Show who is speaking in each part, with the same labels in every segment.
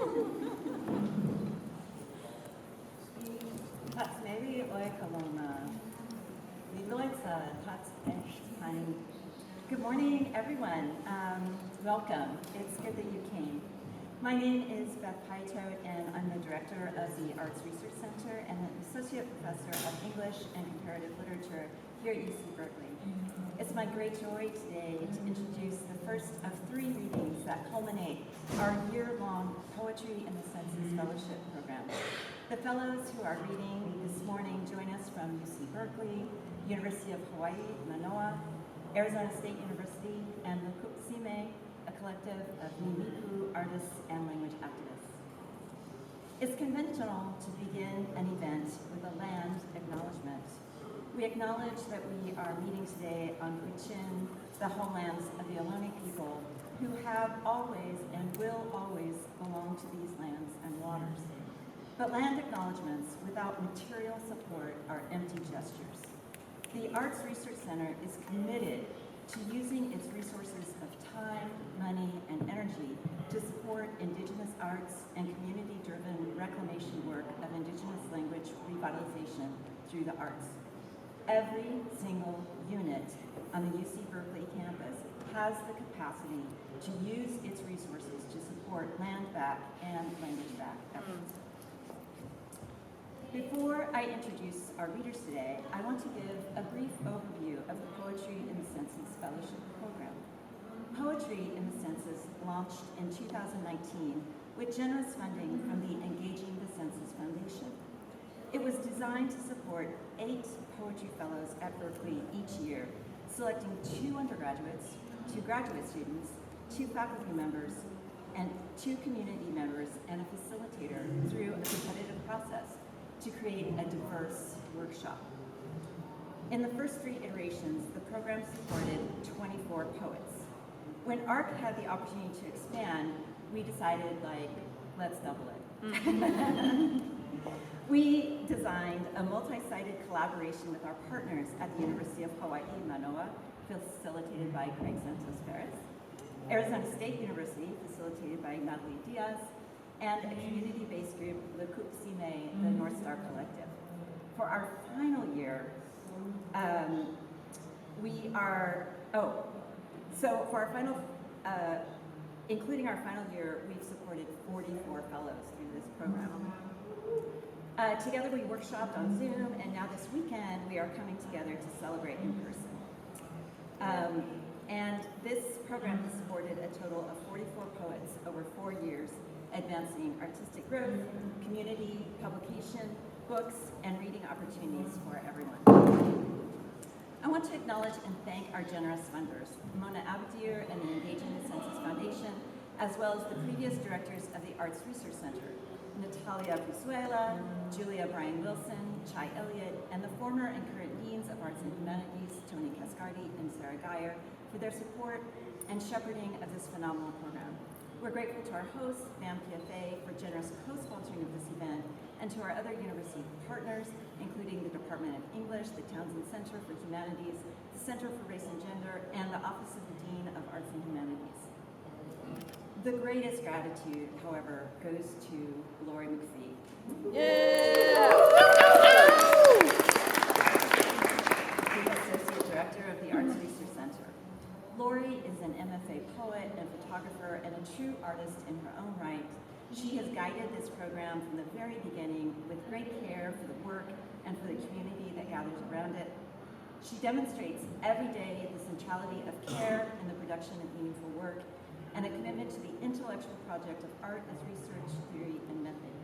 Speaker 1: Good morning, everyone. Welcome. It's good that you came. My name is Beth Piatote, and I'm the director of the Arts Research Center and an associate professor of English and Comparative Literature here at UC Berkeley. It's my great joy today to introduce the first of 3 readings that culminate our year-long Poetry in the Senses Fellowship Program. The fellows who are reading this morning join us from UC Berkeley, University of Hawaii, Manoa, Arizona State University, and luk'upsíimey, a collective of Nimiku artists and language activists. It's conventional to begin an event with a land acknowledgement. We acknowledge that we are meeting today on Huichin, the homelands of the Ohlone people, who have always and will always belong to these lands and waters. But land acknowledgements without material support are empty gestures. The Arts Research Center is committed to using its resources of time, money, and energy to support Indigenous arts and community-driven reclamation work of Indigenous language revitalization through the arts. Every single unit on the UC Berkeley campus has the capacity to use its resources to support land back and language back efforts. Before I introduce our readers today, I want to give a brief overview of the Poetry in the Senses Fellowship Program. Poetry in the Senses launched in 2019 with generous funding from the Engaging the Senses Foundation. It was designed to support 8 poetry fellows at Berkeley each year, selecting 2 undergraduates, 2 graduate students, 2 faculty members, and 2 community members and a facilitator through a competitive process to create a diverse workshop. In the first 3 iterations, the program supported 24 poets. When ARC had the opportunity to expand, we decided, let's double it. We designed a multi-sided collaboration with our partners at the University of Hawaii, Manoa, facilitated by Santos Perez, Arizona State University, facilitated by Natalie Diaz, and a community-based group, luk'upsíimey, the North Star Collective. For our final year, including our final year, we've supported 44 fellows through this program. Together we workshopped on Zoom, and now this weekend we are coming together to celebrate in person. And this program has supported a total of 44 poets over 4 years, advancing artistic growth, community, publication, books, and reading opportunities for everyone. I want to acknowledge and thank our generous funders, Mona Abdir and the Engaging the Senses Foundation, as well as the previous directors of the Arts Research Center, Natalia Brizuela, Julia Bryan-Wilson, Chai Elliott, and the former and current deans of Arts and Humanities, Tony Cascardi and Sarah Geyer, for their support and shepherding of this phenomenal program. We're grateful to our host, BAMPFA, for generous co-sponsoring of this event, and to our other university partners, including the Department of English, the Townsend Center for Humanities, the Center for Race and Gender, and the Office of the Dean of Arts and Humanities. The greatest gratitude, however, goes to Lori McPhee. Yeah! The Associate Director of the Arts Research Center. Lori is an MFA poet and photographer and a true artist in her own right. She has guided this program from the very beginning with great care for the work and for the community that gathers around it. She demonstrates every day the centrality of care in the production of meaningful work and a commitment to the intellectual project of art as research, theory, and method.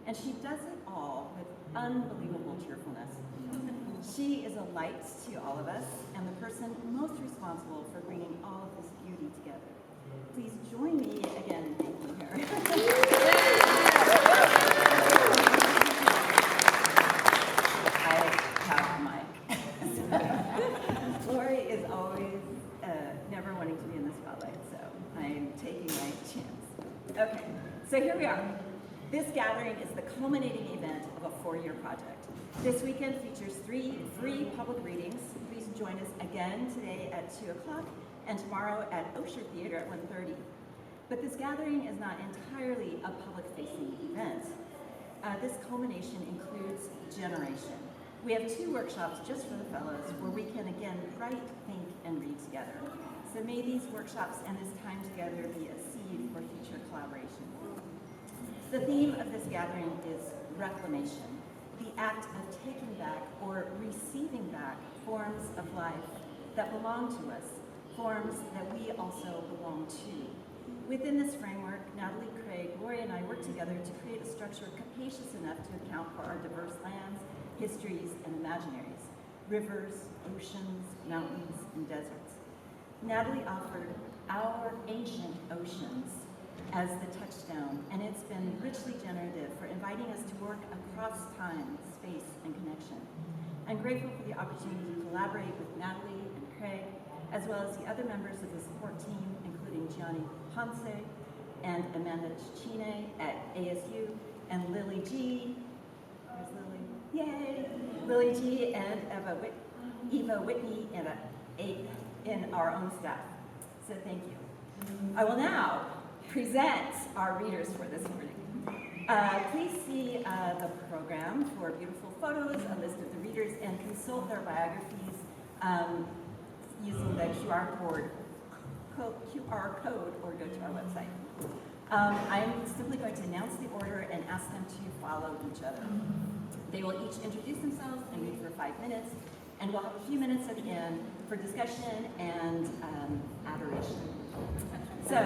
Speaker 1: And she does it all with unbelievable cheerfulness. She is a light to all of us and the person most responsible for bringing all of this beauty together. Please join me again in thanking her. I have a mic. Lori is always never wanting to be in the spotlight, so I'm taking my chance. Okay, so here we are. This gathering is the culminating event of a 4-year project. This weekend features three public readings. Please join us again today at 2 o'clock and tomorrow at Osher Theater at 1:30. But this gathering is not entirely a public-facing event. This culmination includes generation. We have 2 workshops just for the fellows where we can again write, think, and read together. So may these workshops and this time together be a seed for future collaboration. The theme of this gathering is reclamation, the act of taking back or receiving back forms of life that belong to us, forms that we also belong to. Within this framework, Natalie, Craig, Gloria, and I work together to create a structure capacious enough to account for our diverse lands, histories, and imaginaries, rivers, oceans, mountains, and deserts. Natalie offered our ancient oceans as the touchstone, and it's been richly generative for inviting us to work across time, space, and connection. I'm grateful for the opportunity to collaborate with Natalie and Craig, as well as the other members of the support team, including Gianni Ponce and Amanda Chine at ASU, and Lily G. Where's Lily? Yay! Lily G. and Eva Whitney in our own staff. So thank you. I will now present our readers for this morning. Please see the program for beautiful photos, a list of the readers, and consult their biographies using the QR code or go to our website. I'm simply going to announce the order and ask them to follow each other. They will each introduce themselves and read for 5 minutes, and we'll have a few minutes at the end for discussion and adoration. So,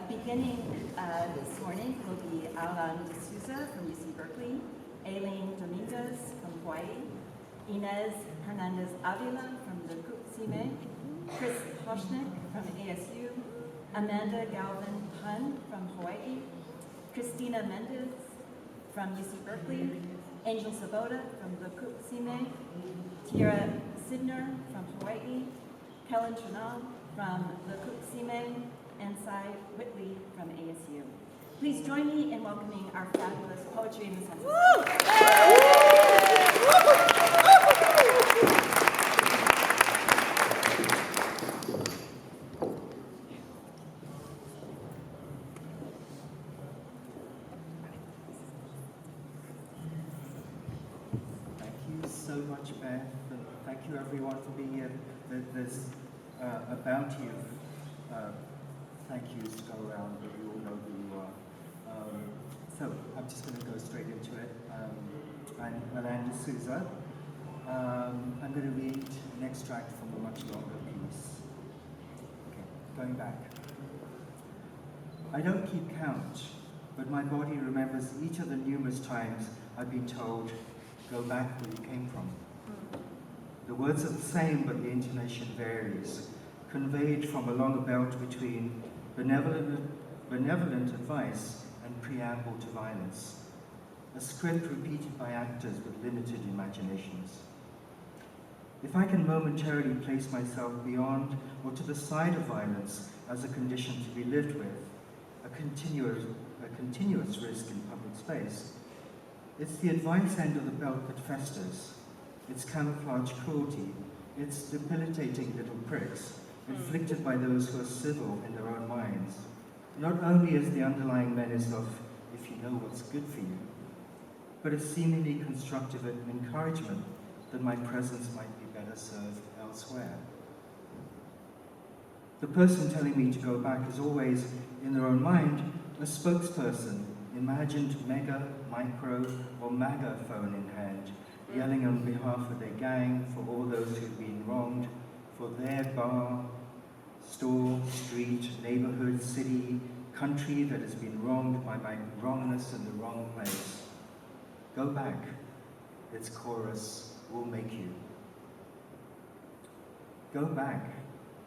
Speaker 1: beginning this morning will be Ayling deSouza from UC Berkeley, Ayling Dominguez from Hawaii, Ines Hernandez-Avila from luk'upsíimey, Chris Hoshnic from ASU, Amanda Galvan Huynh from Hawaii, Cristina Mendez from UC Berkeley, Angel Sobotta from luk'upsíimey, Tierra Sydnor from Hawaii, Kellen Trenal from luk'upsíimey, and Sa Whitley from ASU. Please join me in welcoming our fabulous poetry and Santos.
Speaker 2: Thank you so much, Beth, and thank you everyone for being here. There's a bounty of thank yous to go around, but you all know who you are. So I'm just going to go straight into it. I'm Ayling deSouza. I'm going to read an extract from a much longer piece. Okay, going back. I don't keep count, but my body remembers each of the numerous times I've been told, go back where you came from. The words are the same, but the intonation varies, conveyed from along a belt between benevolent advice and preamble to violence, a script repeated by actors with limited imaginations. If I can momentarily place myself beyond or to the side of violence as a condition to be lived with, a continuous risk in public space, it's the advice end of the belt that festers, its camouflage cruelty, its debilitating little pricks, inflicted by those who are civil in their own minds, not only as the underlying menace of, if you know what's good for you, but as seemingly constructive encouragement that my presence might be better served elsewhere. The person telling me to go back is always, in their own mind, a spokesperson, imagined mega, micro, or MAGA phone in hand, yelling on behalf of their gang for all those who've been wronged, for their bar, store, street, neighborhood, city, country that has been wronged by my wrongness in the wrong place. Go back, its chorus will make you. Go back.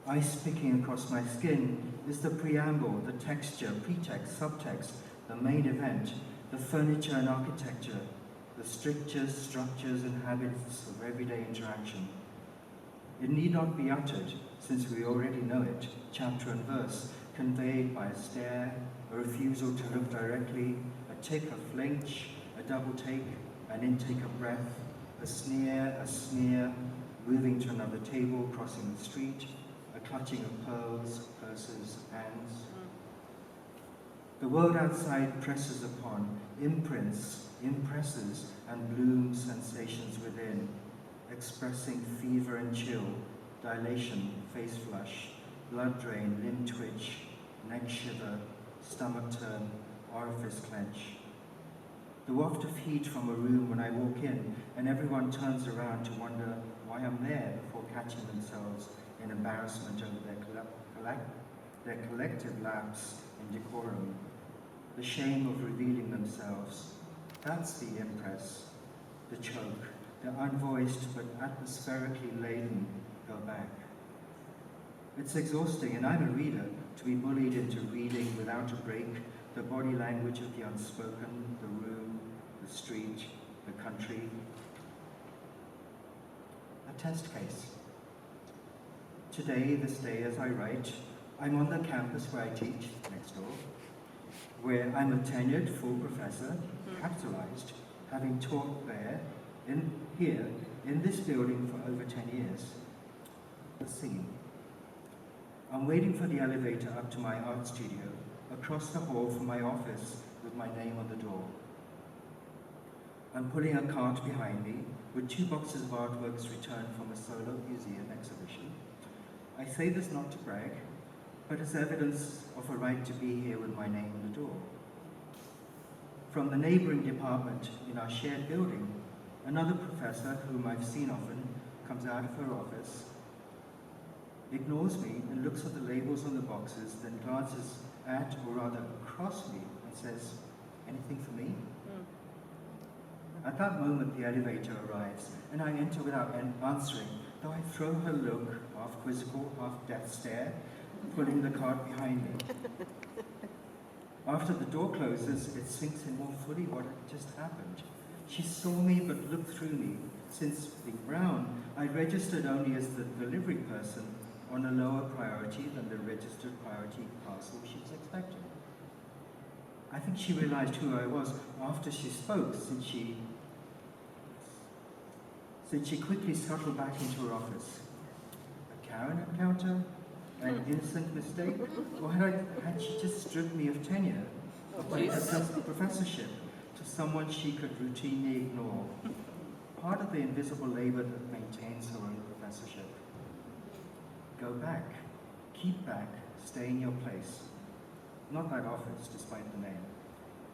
Speaker 2: Ice picking across my skin is the preamble, the texture, pretext, subtext, the main event, the furniture and architecture, the strictures, structures, and habits of everyday interaction. It need not be uttered, since we already know it, chapter and verse, conveyed by a stare, a refusal to look directly, a tick, a flinch, a double take, an intake of breath, a sneer, a smear, moving to another table, crossing the street, a clutching of pearls, purses, hands. The world outside presses upon, imprints, impresses, and blooms sensations within, expressing fever and chill, dilation, face flush, blood drain, limb twitch, neck shiver, stomach turn, orifice clench. The waft of heat from a room when I walk in and everyone turns around to wonder why I'm there before catching themselves in embarrassment over their collective lapse in decorum. The shame of revealing themselves. That's the impress, the choke, the unvoiced but atmospherically laden go back. It's exhausting, and I'm a reader, to be bullied into reading without a break the body language of the unspoken, the room, the street, the country. A test case. Today, this day as I write, I'm on the campus where I teach, next door, where I'm a tenured full professor, capitalized, having taught there, here, in this building for over 10 years. The scene. I'm waiting for the elevator up to my art studio, across the hall from my office with my name on the door. I'm pulling a cart behind me with 2 boxes of artworks returned from a solo museum exhibition. I say this not to brag, but as evidence of a right to be here with my name on the door. From the neighboring department in our shared building, another professor, whom I've seen often, comes out of her office, ignores me and looks at the labels on the boxes, then glances at, or rather across me, and says, "Anything for me?" At that moment, the elevator arrives, and I enter without answering, though I throw her look, half quizzical, half death stare, pulling the cart behind me. After the door closes, it sinks in more fully what had just happened. She saw me but looked through me. Since being brown, I registered only as the delivery person on a lower priority than the registered priority parcel she was expecting. I think she realized who I was after she spoke, since she quickly scuttled back into her office. A Karen encounter? An innocent mistake? Or had she just stripped me of tenure, of my professorship, to someone she could routinely ignore? Part of the invisible labor that maintains her own professorship. Go back, keep back, stay in your place. Not that office, despite the name.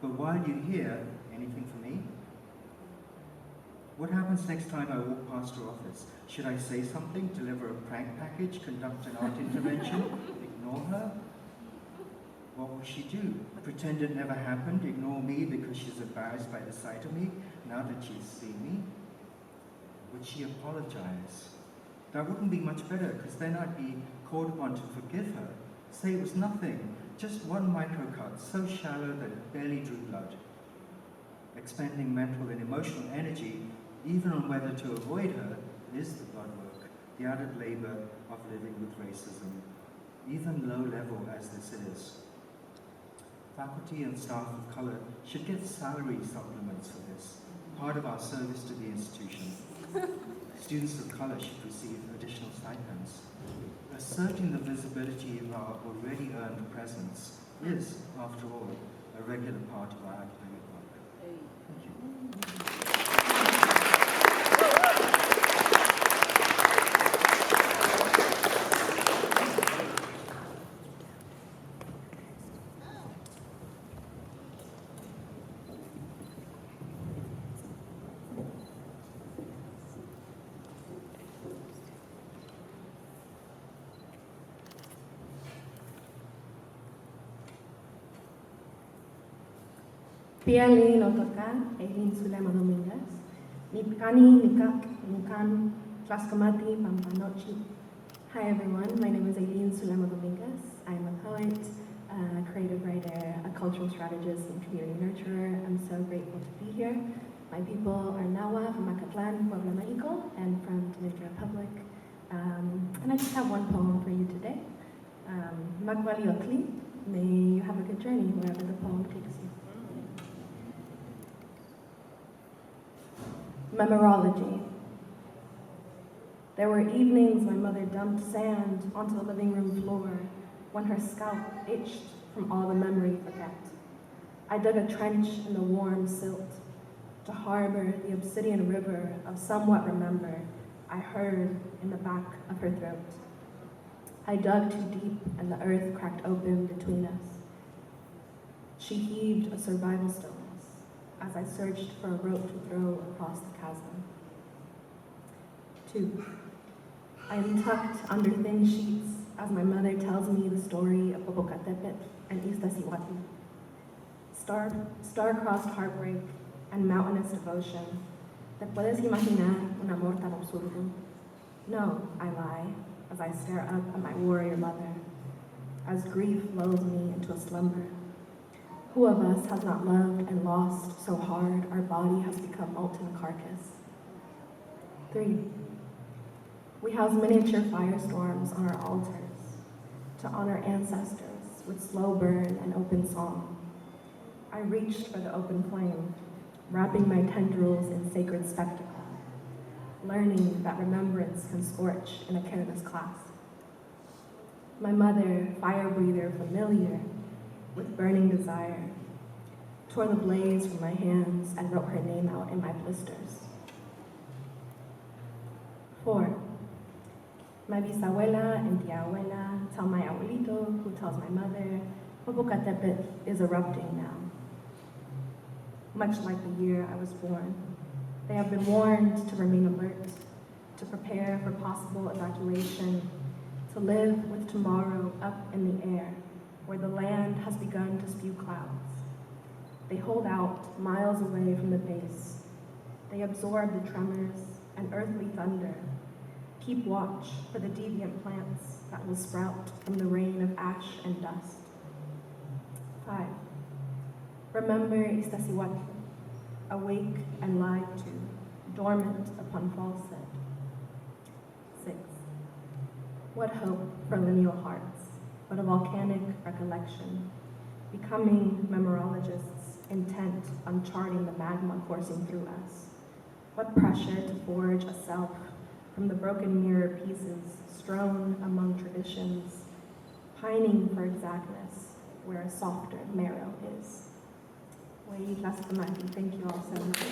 Speaker 2: But while you're here, anything for me? What happens next time I walk past her office? Should I say something, deliver a prank package, conduct an art intervention, ignore her? What will she do? Pretend it never happened, ignore me because she's embarrassed by the sight of me, now that she's seen me? Would she apologize? That wouldn't be much better, because then I'd be called upon to forgive her. Say it was nothing, just one microcut, so shallow that it barely drew blood. Expending mental and emotional energy, even on whether to avoid her, is the blood work, the added labor of living with racism, even low level as this is. Faculty and staff of color should get salary supplements for this, part of our service to the institution. Students of color should receive additional stipends. Asserting the visibility of our already earned presence is, after all, a regular part of our academic work. Thank you.
Speaker 3: Piali Notokan, Ayling Dominguez, Nipkani Nikak Nukan Tlaskamati Pampanochi. Hi everyone, my name is Ayling Dominguez. I'm a poet, a creative writer, a cultural strategist, and community nurturer. I'm so grateful to be here. My people are Nawa from Macatlan, Puebla, Mexico, and from Dominican Republic. And I just have one poem for you today. Magwaliotli, may you have a good journey wherever the poem takes you. Memorology. There were evenings my mother dumped sand onto the living room floor when her scalp itched from all the memory forget. I dug a trench in the warm silt to harbor the obsidian river of somewhat remember I heard in the back of her throat. I dug too deep and the earth cracked open between us. She heaved a survival stillness as I searched for a rope to throw across the chasm. 2. I am tucked under thin sheets as my mother tells me the story of Popocatépetl and Sa Whitley. Star-crossed heartbreak and mountainous devotion. ¿Te puedes imaginar un amor tan absurdo? No, I lie, as I stare up at my warrior mother, as grief lulls me into a slumber. Who of us has not loved and lost so hard our body has become molten carcass? 3. We house miniature firestorms on our altars to honor ancestors with slow burn and open song. I reached for the open flame, wrapping my tendrils in sacred spectacle, learning that remembrance can scorch in a careless clasp. My mother, fire breather familiar with burning desire, tore the blaze from my hands and wrote her name out in my blisters. 4. My bisabuela and tiabuela tell my abuelito, who tells my mother, Popocatépetl is erupting now. Much like the year I was born, they have been warned to remain alert, to prepare for possible evacuation, to live with tomorrow up in the air, where the land has begun to spew clouds. They hold out miles away from the base. They absorb the tremors and earthly thunder. Keep watch for the deviant plants that will sprout from the rain of ash and dust. 5. Remember Sa Whitley, awake and lied to, dormant upon falsehood. 6. What hope for lineal hearts, but a volcanic recollection, becoming memorologists intent on charting the magma coursing through us. What pressure to forge a self from the broken mirror pieces strewn among traditions, pining for exactness where a softer marrow is. Thank you all so much.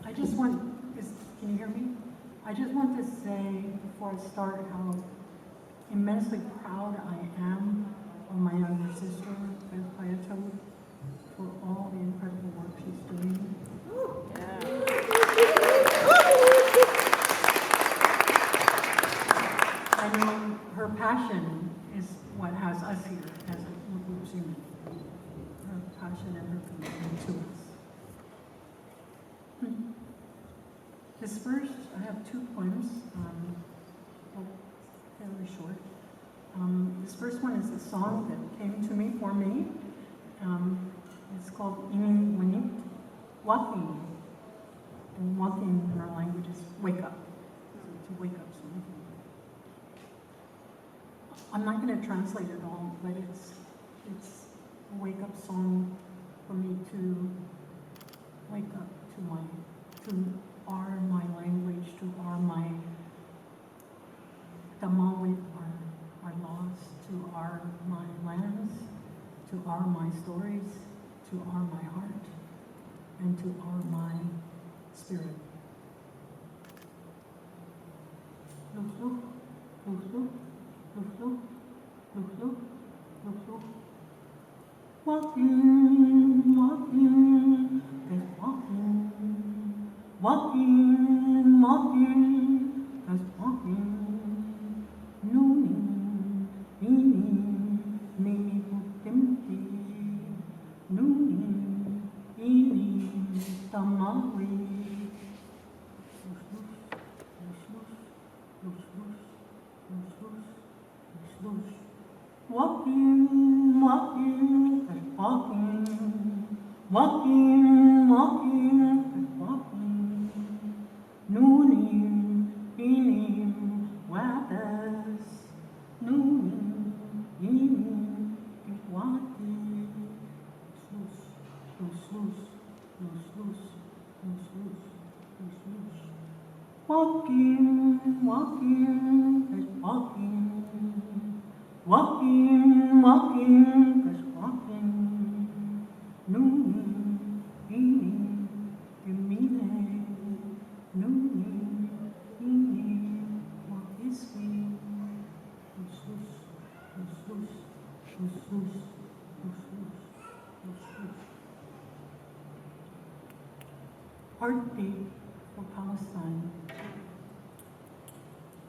Speaker 4: I just want, can you hear me? I just want to say before I start how immensely proud I am of my younger sister, Beth Piatote, for all the incredible work she's doing. I know her passion is what has us here as a luk'upsíimey. Her passion and her commitment to us. This first, I have 2 poems, fairly short. This first one is a song that came to me for me. It's called Ining Winning, Walking. And walking in our language is wake up. So to wake up something. I'm not going to translate it all, but it's a wake up song for me to wake up to my language, to my Tamawi, our laws, to my lands, to my stories, to my heart, and to my spirit. Luk-luk, luk-luk, luk-luk, luk-luk, luk-luk. Walking, walking, just walking. Walking, walking, just walking. Nooning, eeny, meeny, timpy. Nooning, eeny, tamawi. Walking, walking, just walking. Walking, walking, just walking. Nooning, eeny, weathers. Nooning, eeny, just walking. walking, walking, just walking, walking, walking, just walking. Nuni, ini, gemine, nuni, ini, what is we? Jesus, Jesus, Jesus, Jesus, Jesus. Heartbeat for Palestine.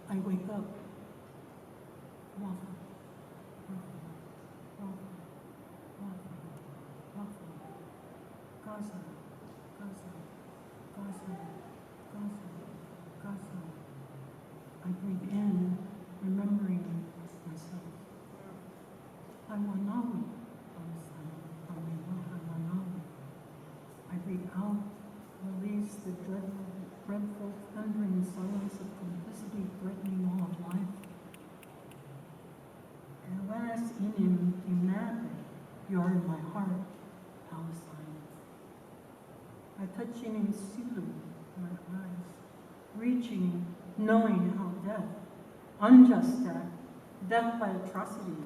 Speaker 4: I wake up. Rafa, Rafa, Rafa, Rafa, Rafa. Gaza, Gaza, Gaza, Gaza, Gaza. I breathe in, remembering myself. Iwanawi, Palestine. Iwanawi. I breathe out, release the dreadful, thundering silence of complicity threatening all of life. And last inim imnabe, you are in my heart, Palestine. I touch in silu, my eyes, reaching, knowing how death, unjust death by atrocity,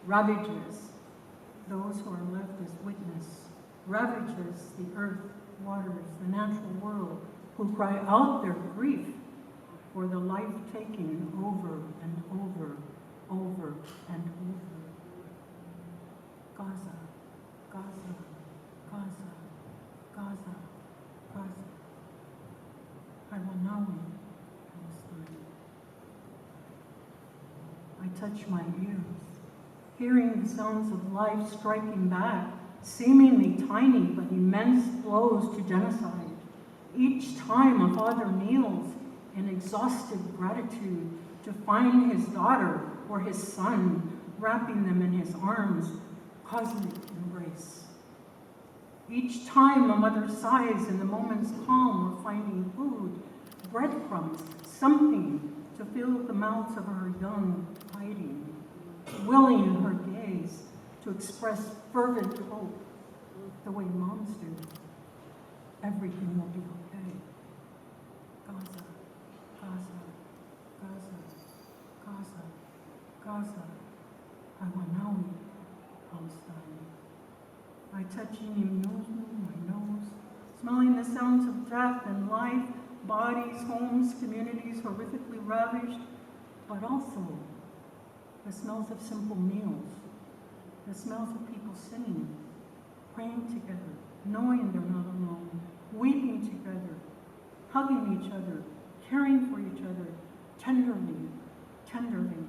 Speaker 4: ravages those who are left as witness, ravages the earth, waters, the natural world, who cry out their grief for the life taking over and over, over and over. Gaza, Gaza, Gaza, Gaza, Gaza. Iwanawi, Palestine. I touch my ears, hearing the sounds of life striking back, seemingly tiny but immense blows to genocide. Each time a father kneels in exhausted gratitude to find his daughter or his son, wrapping them in his arms, cosmic embrace. Each time a mother sighs in the moment's calm of finding food, breadcrumbs, something to fill the mouths of her young hiding, willing her gaze to express fervent hope the way moms do. Everything will be okay. Gaza, Gaza, Gaza, Gaza, Gaza, Iwanawi, Palestine. I touch my nose, smelling the sounds of death and life, bodies, homes, communities horrifically ravaged, but also the smells of simple meals, the smells of people singing, praying together, knowing they're not alone, weeping together, hugging each other, caring for each other, tenderly, tenderly,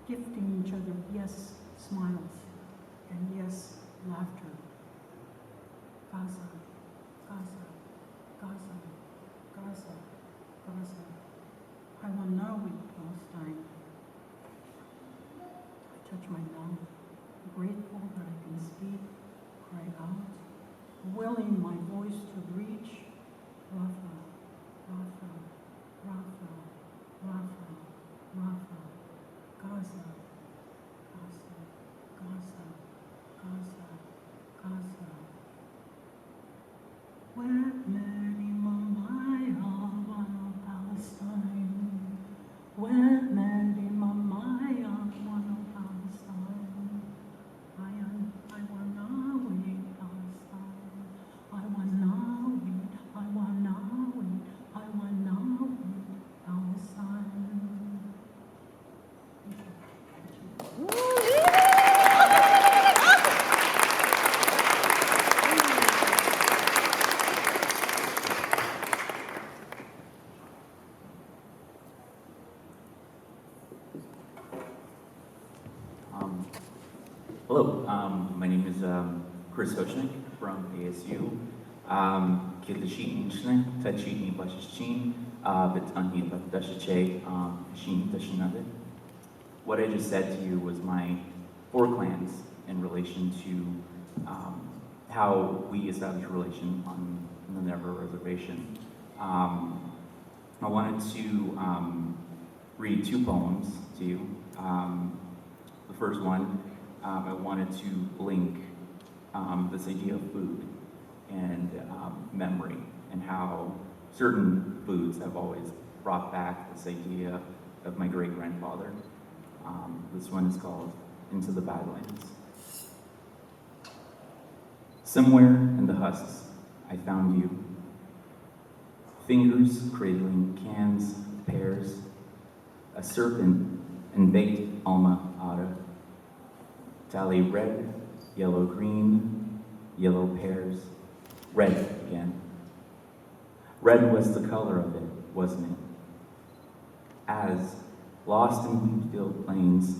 Speaker 4: gifting each other, yes, smiles, and yes, laughter. Gaza, Gaza, Gaza, Gaza, Gaza. Iwanawi, Palestine. I touch my mouth, grateful that I can speak, cry out, willing my voice to reach. Rafa, Rafa, Rafa, Rafa, Rafa, Gaza, Gaza, Gaza, Gaza, Gaza. Where Mary Mamaya, one of Palestine. Where Mary Mamaya, one of Palestine. I Iwanawi, Palestine. Iwanawi, Iwanawi, Iwanawi, Palestine.
Speaker 5: Hello, my name is Chris Hoshnic from ASU. Kitlashin Inchne, Tachini Bashichin, Bitanhi Dashiche, Shin Tashinade. What I just said to you was my 4 clans in relation to how we establish a relation on the Never Reservation. I wanted to read 2 poems to you. The first one, I wanted to link this idea of food and memory and how certain foods have always brought back this idea of my great-grandfather. This one is called Into the Badlands. Somewhere in the husks, I found you. Fingers cradling cans of pears, a serpent and baked alma ata. Tally red, yellow green, yellow pears, red again. Red was the color of it, wasn't it? As, lost in wheat-filled plains,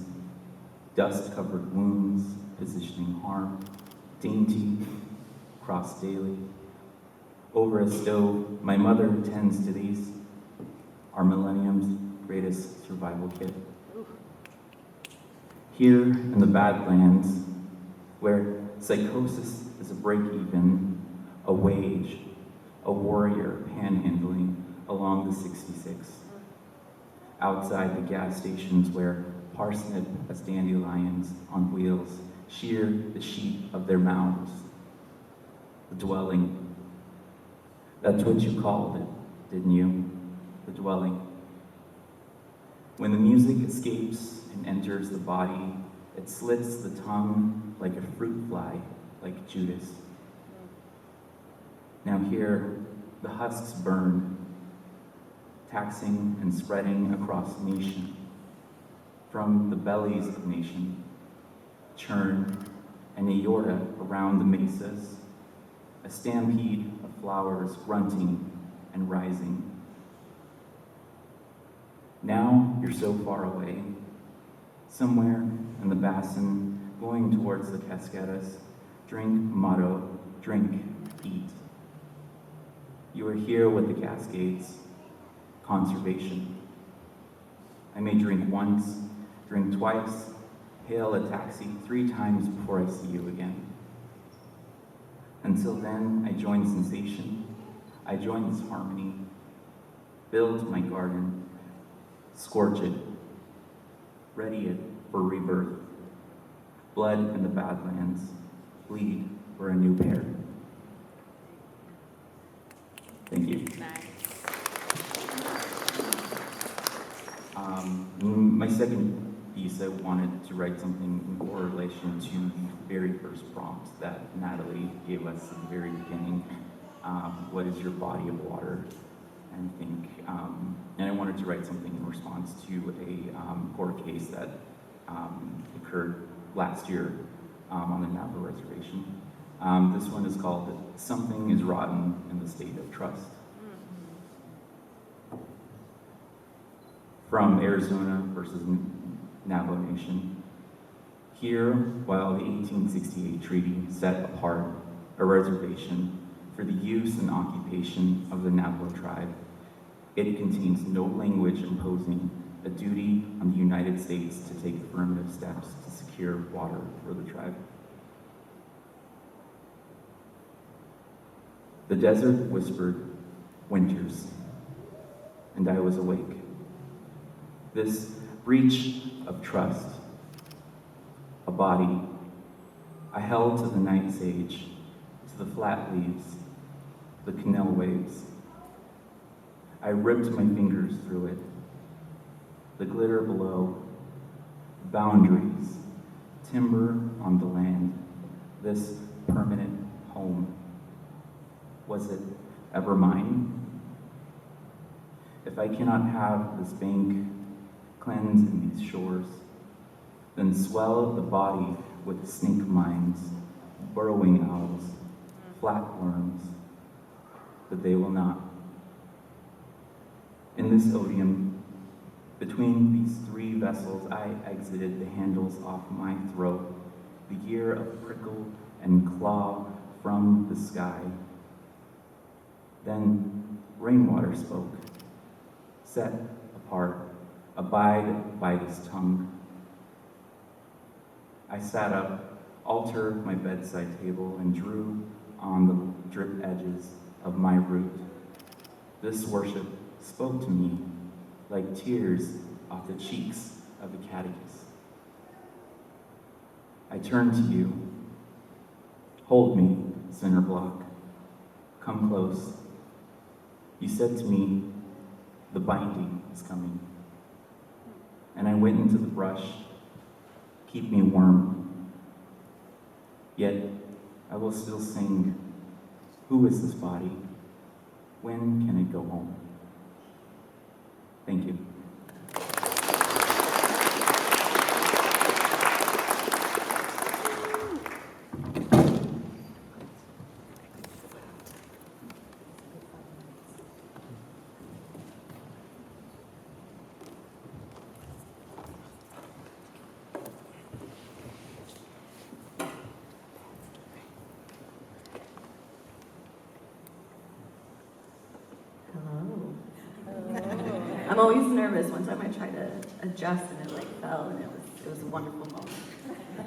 Speaker 5: dust-covered wounds, positioning harm, dainty, cross daily. Over a stove, my mother tends to these, our millennium's greatest survival kit. Here in the Badlands, where psychosis is a break-even, a wage, a warrior panhandling along the 66. Outside the gas stations where parsnip as dandelions on wheels shear the sheep of their mouths. The dwelling. That's what you called it, didn't you? The dwelling. When the music escapes and enters the body, it slits the tongue like a fruit fly, like Judas. Now here, the husks burn, taxing and spreading across nation. From the bellies of nation, churn and aorta around the mesas, a stampede of flowers grunting and rising. Now you're so far away, somewhere in the basin, going towards the Cascadas. Drink, motto, drink, eat. You are here with the Cascades, conservation. I may drink once, drink twice, hail a taxi 3 times before I see you again. Until then, I join sensation, I join this harmony, build my garden, scorch it, ready it for rebirth. Blood in the Badlands, bleed for a new pair. Thank you. My second piece, I wanted to write something in correlation to the very first prompt that Natalie gave us at the very beginning. What is your body of water? And I think, and I wanted to write something in response to a court case that occurred last year on the Navajo Reservation. This one is called Something is Rotten in the State of Trust. From Arizona versus Navajo Nation. Here, while the 1868 treaty set apart a reservation for the use and occupation of the Navajo tribe, it contains no language imposing a duty on the United States to take affirmative steps to secure water for the tribe. The desert whispered, winters, and I was awake. This breach of trust, a body, I held to the night sage, to the flat leaves, the canal waves. I ripped my fingers through it, the glitter below, boundaries, timber on the land, this permanent home. Was it ever mine? If I cannot have this bank cleanse in these shores, then swell the body with snake mines, burrowing owls, flatworms, but they will not. In this odium, between these 3 vessels, I exited the handles off my throat, the year of prickle and claw from the sky. Then rainwater spoke, set apart, abide by this tongue. I sat up, altered my bedside table, and drew on the drip edges of my root. This worship spoke to me like tears off the cheeks of the catechist. I turned to you. Hold me, cinder block. Come close. You said to me, the binding is coming. And I went into the brush, keep me warm. Yet, I will still sing, who is this body? When can it go home? Thank you.
Speaker 6: I'm always nervous. One time I tried to adjust and it fell, and it was a wonderful moment.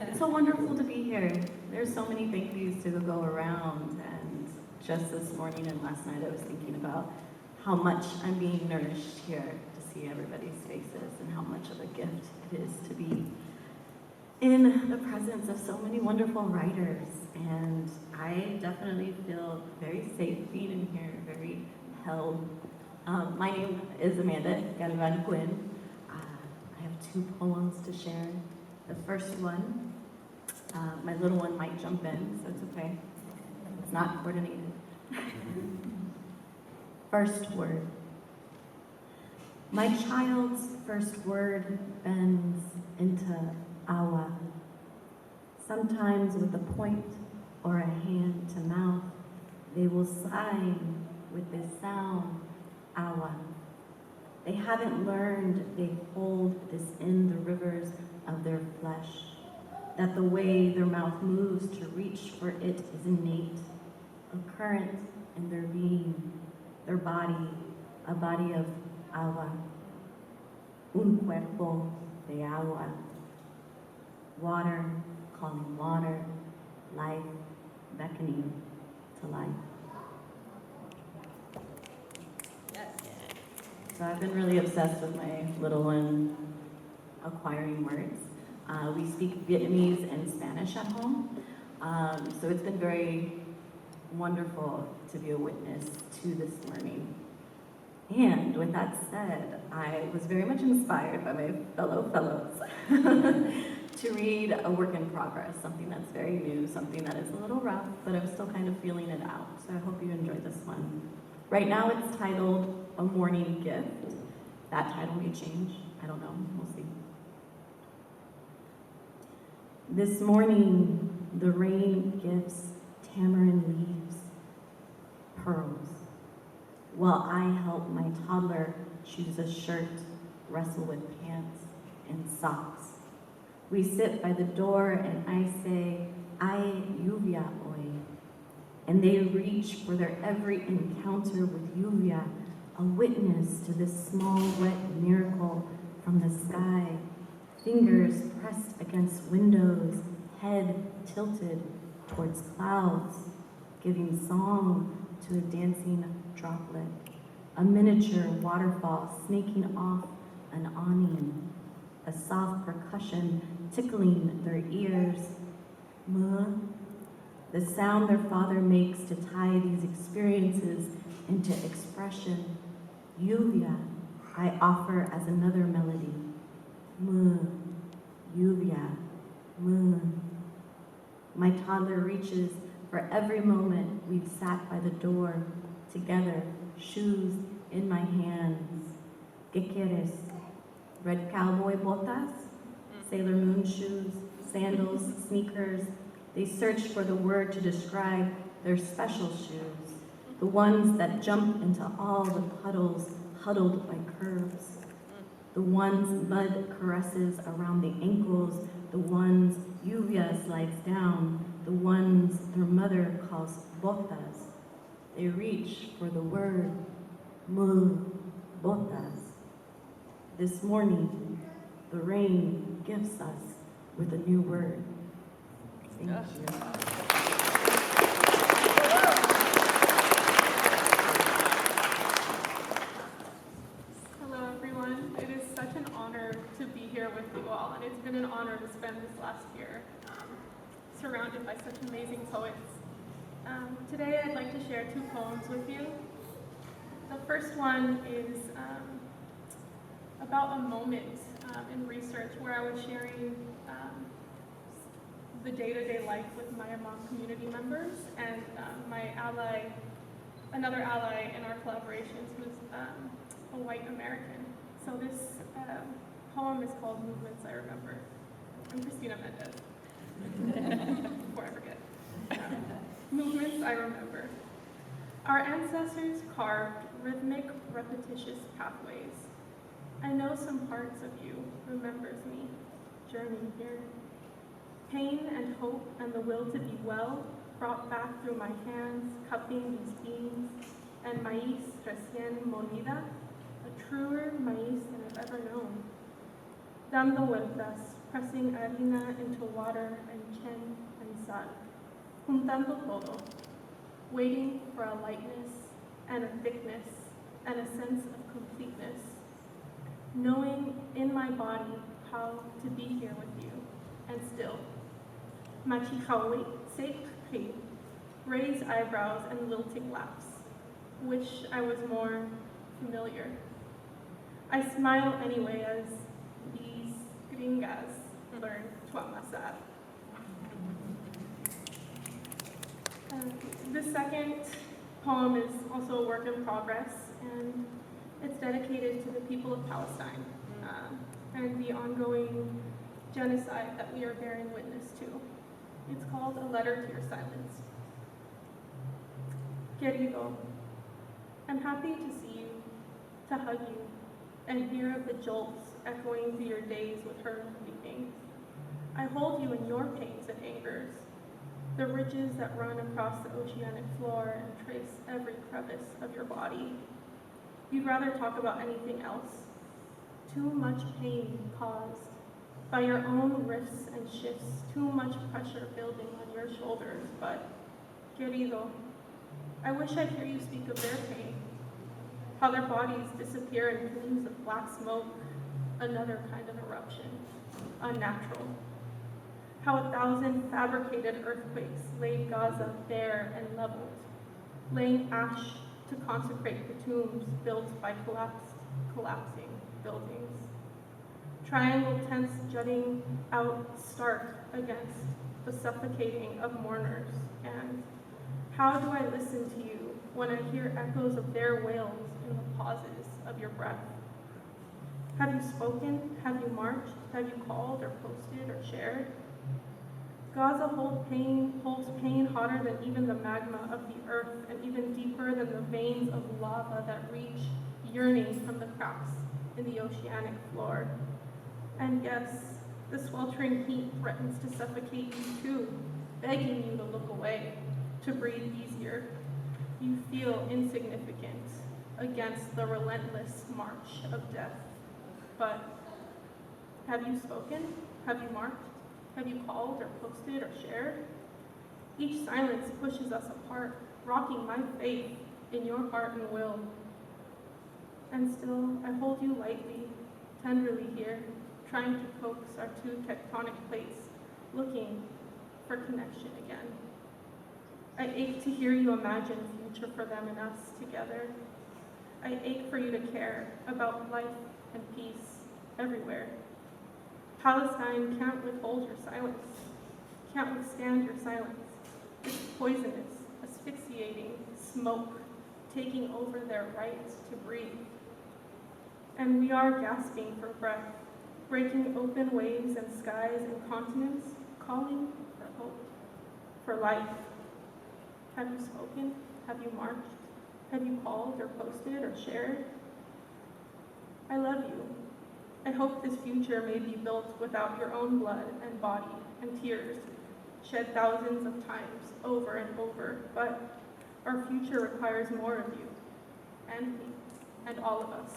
Speaker 6: It's so wonderful to be here. There's so many thank yous to go around, and just this morning and last night I was thinking about how much I'm being nourished here to see everybody's faces and how much of a gift it is to be in the presence of so many wonderful writers. And I definitely feel very safe being in here, very held. My name is Amanda Galvan Huynh. I have 2 poems to share. The first one, my little one might jump in, so it's okay. It's not coordinated. First word. My child's first word bends into awa. Sometimes with a point or a hand to mouth, they will sign with this sound, awa. They haven't learned they hold this in the rivers of their flesh, that the way their mouth moves to reach for it is innate, a current in their being, their body, a body of agua. Un cuerpo de agua. Water calling water, life beckoning to life. So I've been really obsessed with my little one acquiring words. We speak Vietnamese and Spanish at home, so it's been very wonderful to be a witness to this learning. And with that said, I was very much inspired by my fellows to read a work in progress, something that's very new, something that is a little rough, but I'm still kind of feeling it out. So I hope you enjoy this one. Right now it's titled A Morning Gift. That title may change, I don't know, we'll see. This morning, the rain gifts tamarind leaves, pearls, while I help my toddler choose a shirt, wrestle with pants and socks. We sit by the door and I say, "Ay lluvia hoy," and they reach for their every encounter with lluvia, a witness to this small wet miracle from the sky, fingers pressed against windows, head tilted towards clouds, giving song to a dancing droplet, a miniature waterfall snaking off an awning, a soft percussion tickling their ears. The sound their father makes to tie these experiences into expression. Lluvia, I offer as another melody. Lluvia, My toddler reaches for every moment we've sat by the door together, shoes in my hands. ¿Qué quieres? Red cowboy botas? Sailor Moon shoes, sandals, sneakers. They search for the word to describe their special shoes, the ones that jump into all the puddles huddled by curves, the ones mud caresses around the ankles, the ones lluvia slides down, the ones their mother calls botas. They reach for the word, botas. This morning, the rain gifts us with a new word. Thank you.
Speaker 7: Hello, everyone. It is such an honor to be here with you all, and it's been an honor to spend this last year surrounded by such amazing poets. Today, I'd like to share 2 poems with you. The first one is about a moment in research where I was sharing the day-to-day life with my Hmong community members and my ally, another ally in our collaborations who's a white American. So this poem is called Movements I Remember. I'm Cristina Mendez, before I forget. Movements I Remember. Our ancestors carved rhythmic, repetitious pathways. I know some parts of you remembers me, journey here. Pain and hope and the will to be well brought back through my hands, cupping these beans, and maíz recién molida, a truer maíz than I've ever known. Dando vueltas, pressing harina into water and chen and sal, juntando todo, waiting for a lightness and a thickness and a sense of completeness, knowing in my body how to be here with you, and still. Machihawi, seikhi, raised eyebrows and lilting laps. Wish I was more familiar. I smile anyway as these gringas learn to amasar. The second poem is also a work in progress, and it's dedicated to the people of Palestine and the ongoing genocide that we are bearing witness to. It's called A Letter to Your Silence. Querido, I'm happy to see you, to hug you, and hear the jolts echoing through your days with her weeping. I hold you in your pains and angers, the ridges that run across the oceanic floor and trace every crevice of your body. You'd rather talk about anything else. Too much pain caused by your own rifts and shifts, too much pressure building on your shoulders, but, querido, I wish I'd hear you speak of their pain, how their bodies disappear in plumes of black smoke, another kind of eruption, unnatural. How 1,000 fabricated earthquakes laid Gaza bare and leveled, laying ash to consecrate the tombs built by collapsing buildings. Triangle tents jutting out stark against the suffocating of mourners. And how do I listen to you when I hear echoes of their wails in the pauses of your breath? Have you spoken? Have you marched? Have you called or posted or shared? Gaza holds pain hotter than even the magma of the earth and even deeper than the veins of lava that reach yearning from the cracks in the oceanic floor. And yes, the sweltering heat threatens to suffocate you too, begging you to look away, to breathe easier. You feel insignificant against the relentless march of death. But have you spoken? Have you marched? Have you called or posted or shared? Each silence pushes us apart, rocking my faith in your heart and will. And still, I hold you lightly, tenderly here, trying to coax our two tectonic plates, looking for connection again. I ache to hear you imagine a future for them and us together. I ache for you to care about life and peace everywhere. Palestine can't withhold your silence, can't withstand your silence. It's poisonous, asphyxiating, smoke, taking over their right to breathe. And we are gasping for breath, breaking open waves and skies and continents, calling for hope, for life. Have you spoken? Have you marched? Have you called or posted or shared? I love you. I hope this future may be built without your own blood and body and tears, shed thousands of times over and over, but our future requires more of you, and me, and all of us.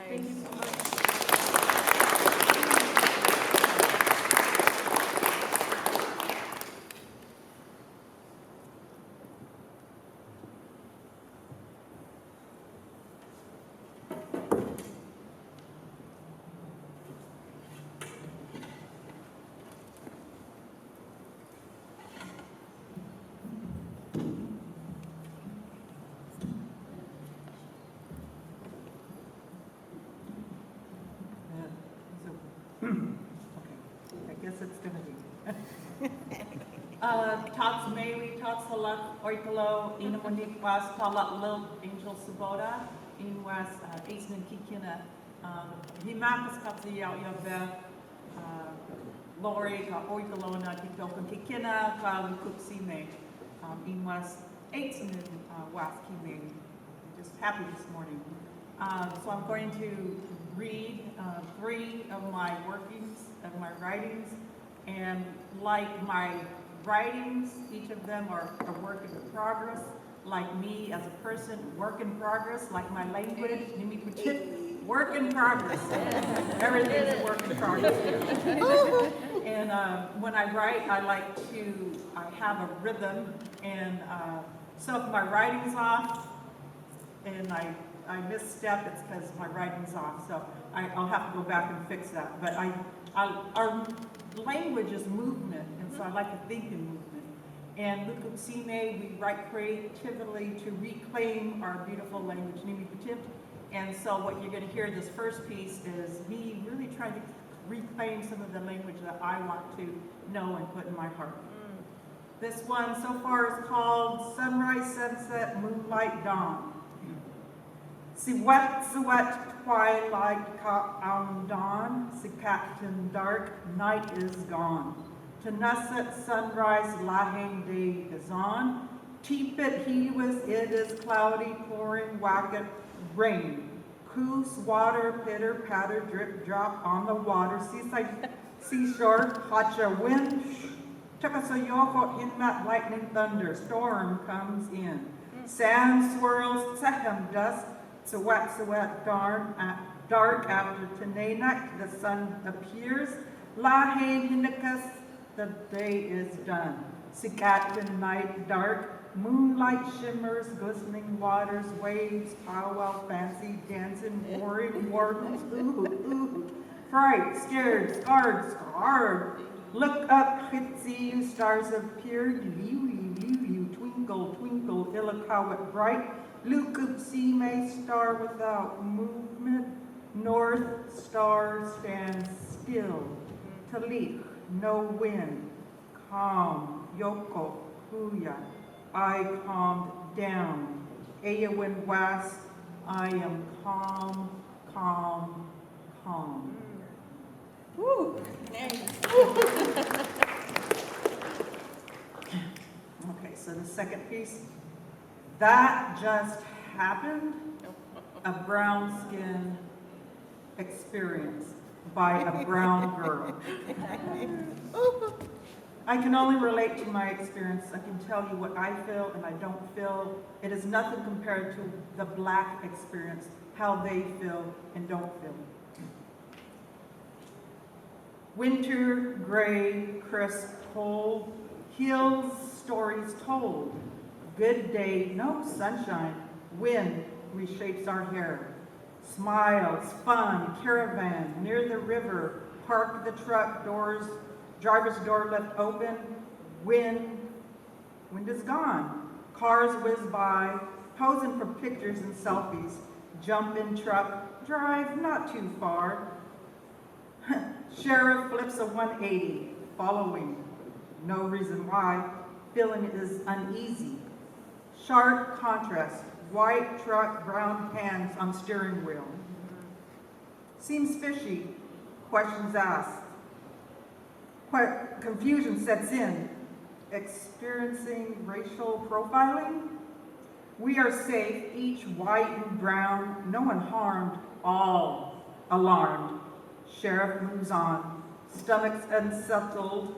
Speaker 7: Thank you so much.
Speaker 8: as it's gonna be. Tots Mary, Tots Halak, Oitalo, Inamonik Was, Palat Lil, Angel Sobotta, In Was, Aisnan Kikina, Himakas Katsi Yao Yabe, Lori, Ka Oitalo, Na Kitokan Kikina, Ka luk'upsíimey, In Was, Aisnan Was Kime. Just happy this morning. So I'm going to read 3 of my workings, of my writings, and like my writings, each of them are a work in progress. Like me as a person, work in progress. Like my language, work in progress. Everything's a work in progress here. And when I write, I have a rhythm. And so if my writing's off and I misstep, it's because my writing's off. So I'll have to go back and fix that. But our language is movement, and so I like to think in movement. And luk'upsíimey, we write creatively to reclaim our beautiful language, and so what you're going to hear this first piece is me really trying to reclaim some of the language that I want to know and put in my heart. This one so far is called Sunrise, Sunset, Moonlight, Dawn. Siwet, twilight, ka dawn, sikatan dark, night is gone. Tanusset, sunrise, lahang day is on. Teepit, he was, it is cloudy, pouring, wacket, rain. Coos, water, pitter, patter, drip, drop on the water. Seaside, seashore, hacha, wind. Takasoyoko, hinmat, lightning, thunder. Storm comes in. Sand swirls, tsehem, dust. Sawat, dark after Tanenak, the sun appears. Lahain Hinikas, the day is done. Sikatan, night, dark. Moonlight shimmers, glistening waters, waves, powwow, fancy, dancing, warring, wardens, ooh. Fright, scared, scarred. Look up, see you, stars appear. You, twinkle, Illicawat bright. Luk'upsíimey, star without movement. North star stands still. Talik, no wind. Calm, Yoko, Huya. I calmed down. Ayawin was, I am calm. Woo! Okay, so the second piece. That just happened, a brown skin experience by a brown girl. I can only relate to my experience. I can tell you what I feel and I don't feel. It is nothing compared to the black experience, how they feel and don't feel. Winter, gray, crisp, cold, hills, stories told. Good day, no sunshine, wind reshapes our hair. Smiles, fun, caravan, near the river, park the truck, driver's door left open, wind is gone. Cars whiz by, posing for pictures and selfies, jump in truck, drive not too far. Sheriff flips a 180, following, no reason why, feeling is uneasy. Sharp contrast, white truck, brown hands on steering wheel. Seems fishy, questions asked. Confusion sets in. Experiencing racial profiling? We are safe, each white and brown, no one harmed, all alarmed. Sheriff moves on, stomachs unsettled,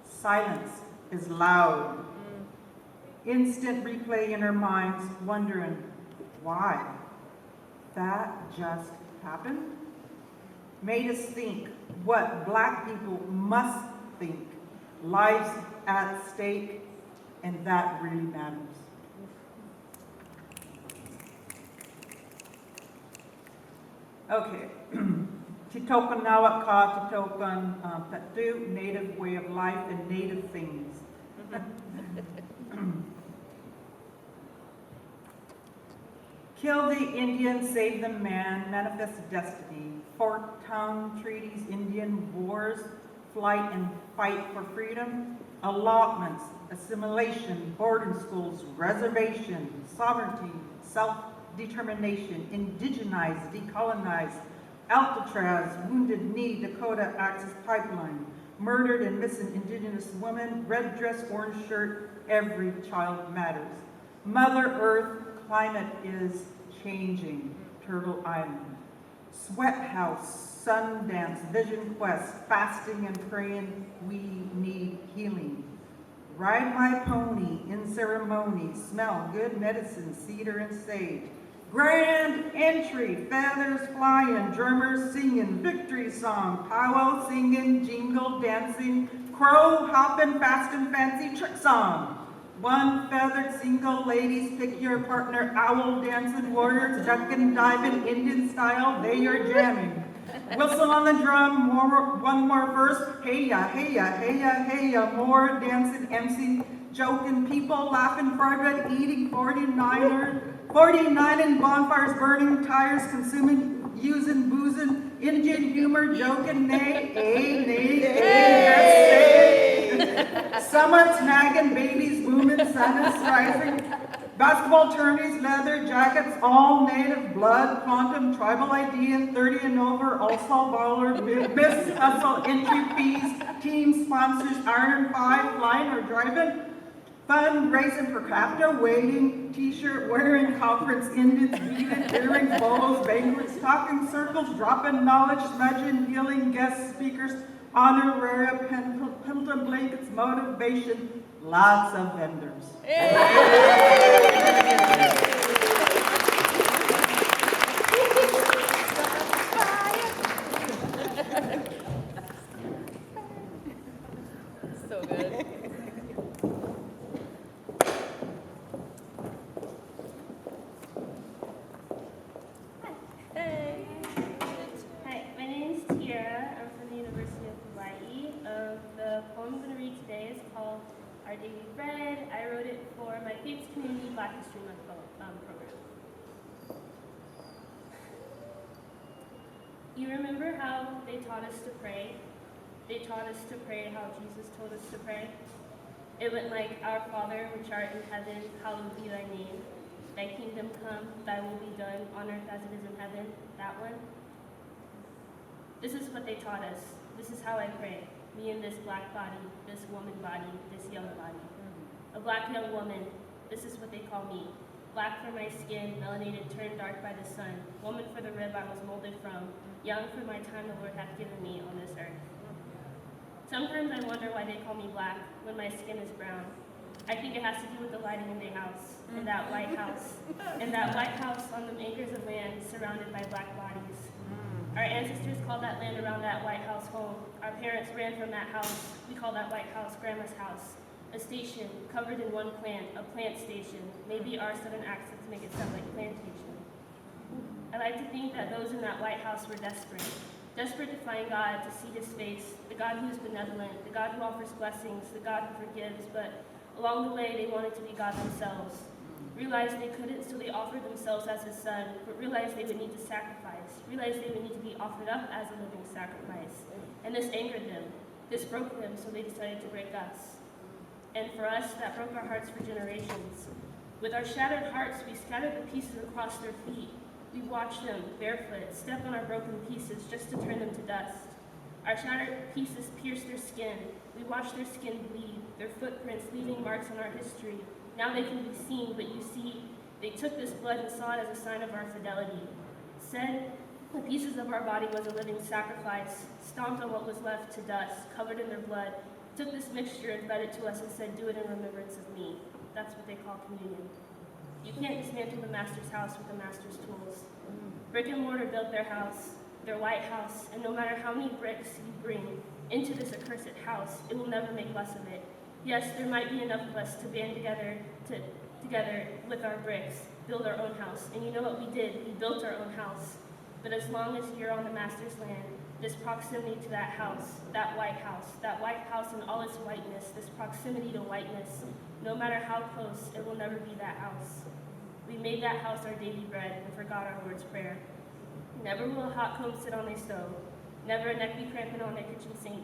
Speaker 8: silence is loud. Instant replay in our minds, wondering, why? That just happened? Made us think what black people must think. Lives at stake, and that really matters. Okay. Titokan nawak ka, titokan patu, native way of life and native things. Kill the Indian, save the man, manifest destiny. Fort Town treaties, Indian wars, flight and fight for freedom, allotments, assimilation, boarding schools, reservation, sovereignty, self-determination, indigenize, decolonize, Alcatraz, Wounded Knee, Dakota Access Pipeline, murdered and missing Indigenous women, red dress, orange shirt, every child matters. Mother Earth, climate is changing. Turtle Island. Sweat House, Sundance, Vision Quest, fasting and praying, we need healing. Ride my pony in ceremony, smell good medicine, cedar and sage. Grand entry, feathers flying, drummers singing, victory song, powwow singing, jingle dancing, crow hopping, fast and fancy trick song. One feathered single, ladies pick your partner, owl dancing, warriors ducking, diving, Indian style, they are jamming. Whistle on the drum, one more verse, hey ya, hey ya, hey ya, hey ya, more dancing, MC, joking, people laughing, fried eating, 49 and bonfires burning, tires consuming, using, boozing, Indian humor, joking, nay, summer snagging, babies booming, sun is rising, basketball tourneys, leather jackets, all native blood, quantum, tribal idea, 30 and over, all-star baller, miss hustle, entry fees, team sponsors, iron 5, flying or driving, fundraising per capita, waiting, t-shirt wearing, conference ended, weeded, earrings, bolos, banquets, talking circles, dropping knowledge, smudging, healing, guest speakers, honoraria, pendulum blankets, motivation, lots of vendors.
Speaker 1: So good.
Speaker 9: Hey. Hi, my name is Tierra. I'm from the University of Hawaii. The poem I'm going to read today is called Our Daily Bread. I wrote it for my Faith's Community Black History Month program. You remember how they taught us to pray? They taught us to pray how Jesus told us to pray. It went like, Our Father, which art in heaven, hallowed be thy name. Thy kingdom come, thy will be done, on earth as it is in heaven. That one. This is what they taught us. This is how I pray. Me in this black body, this woman body, this young body. A black young woman, this is what they call me. Black for my skin, melanated, turned dark by the sun. Woman for the rib I was molded from. Young for my time the Lord hath given me on this earth. Sometimes I wonder why they call me black when my skin is brown. I think it has to do with the lighting in their house, in that white house. In that white house on them acres of land surrounded by black bodies. Our ancestors called that land around that white house home. Our parents ran from that house. We call that white house Grandma's house. A station covered in one plant, a plant station. Maybe our southern accents make it sound like plantation. I like to think that those in that white house were desperate. Desperate to find God, to see his face, the God who is benevolent, the God who offers blessings, the God who forgives, but along the way they wanted to be God themselves. Realized they couldn't, so they offered themselves as his son, but realized they would need to sacrifice. Realized they would need to be offered up as a living sacrifice. And this angered them. This broke them, so they decided to break us. And for us, that broke our hearts for generations. With our shattered hearts, we scattered the pieces across their feet. We watched them, barefoot, step on our broken pieces just to turn them to dust. Our shattered pieces pierced their skin. We watched their skin bleed, their footprints leaving marks on our history. Now they can be seen, but you see, they took this blood and saw it as a sign of our fidelity. Said the pieces of our body was a living sacrifice, stomped on what was left to dust, covered in their blood, took this mixture and fed it to us and said, do it in remembrance of me. That's what they call communion. You can't dismantle the master's house with the master's tools. Brick and mortar built their house, their white house, and no matter how many bricks you bring into this accursed house, it will never make less of it. Yes, there might be enough of us to band together with our bricks, build our own house. And you know what we did? We built our own house. But as long as you're on the master's land, this proximity to that white house in all its whiteness, this proximity to whiteness, no matter how close, it will never be that house. We made that house our daily bread and forgot our Lord's Prayer. Never will a hot comb sit on their stove. Never a neck be cramping on their kitchen sink.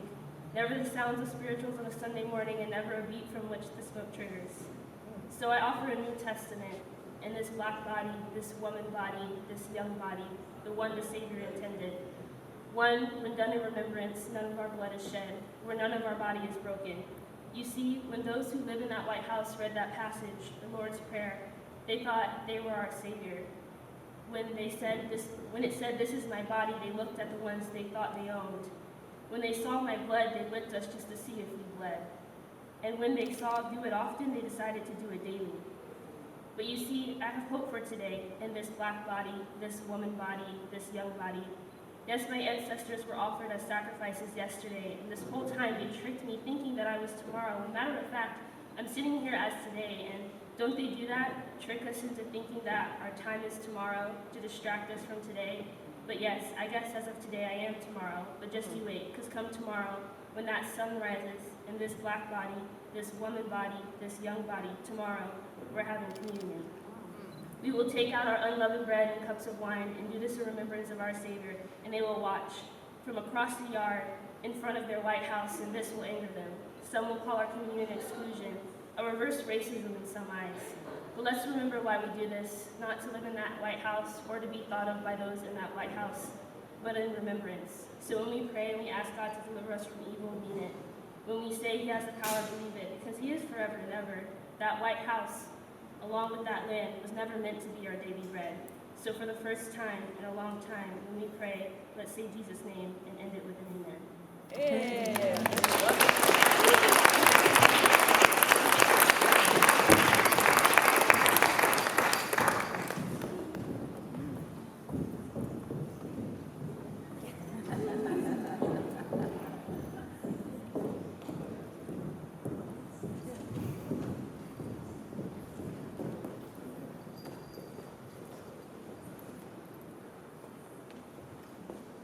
Speaker 9: never the sounds of spirituals on a Sunday morning, and never a beat from which the smoke triggers. So I offer a New Testament in this black body, this woman body, this young body, the one the Savior intended. One, when done in remembrance, none of our blood is shed, where none of our body is broken. You see, when those who live in that White House read that passage, the Lord's Prayer, they thought they were our Savior. When it said, this is my body, they looked at the ones they thought they owned. When they saw my blood, they licked us just to see if we bled. And when they saw do it often, they decided to do it daily. But you see, I have hope for today in this black body, this woman body, this young body. Yes, my ancestors were offered as sacrifices yesterday, and this whole time they tricked me thinking that I was tomorrow. As a matter of fact, I'm sitting here as today, and don't they do that? Trick us into thinking that our time is tomorrow to distract us from today? But yes, I guess as of today I am tomorrow, but just you wait, because come tomorrow, when that sun rises, in this black body, this woman body, this young body, tomorrow, we're having communion. We will take out our unleavened bread and cups of wine and do this in remembrance of our Savior, and they will watch from across the yard in front of their White House, and this will anger them. Some will call our communion exclusion, a reverse racism in some eyes. But let's remember why we do this, not to live in that White House or to be thought of by those in that White House, but in remembrance. So when we pray and we ask God to deliver us from evil, mean it. When we say he has the power, believe it, because he is forever and ever. That White House, along with that land, was never meant to be our daily bread. So for the first time in a long time, when we pray, let's say Jesus' name and end it with an amen.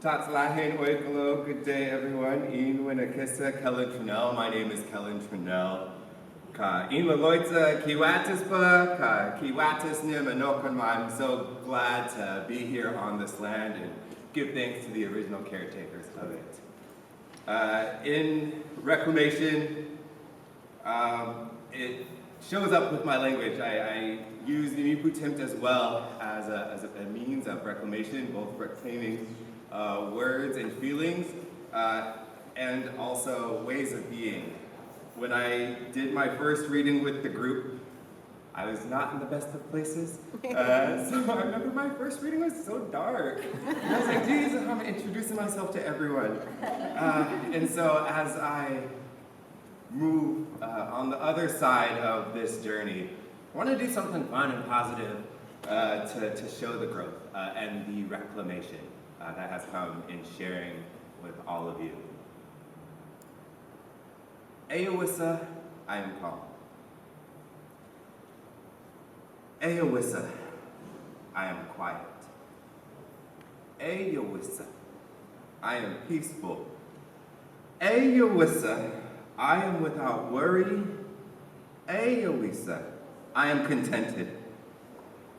Speaker 10: Tatslahin Oikalo, good day everyone. Inwinakissa Kellen Trenal. My name is Kellen Trenal. Ka Inwaloitza Kiwatispa, Ka Kiwatisnim Anokanma. I'm so glad to be here on this land and give thanks to the original caretakers of it. In Reclamation, it shows up with my language. I use the Niputimpt as well as a means of reclamation, both reclaiming words and feelings, and also ways of being. When I did my first reading with the group, I was not in the best of places. So I remember my first reading was so dark. I was like, geez, I'm introducing myself to everyone. And so as I move on the other side of this journey, I want to do something fun and positive to show the growth and the reclamation that has come in sharing with all of you. Ayawissa, I am calm. Ayawissa, I am quiet. Ayawissa, I am peaceful. Ayawissa, I am without worry. Ayawissa, I am contented.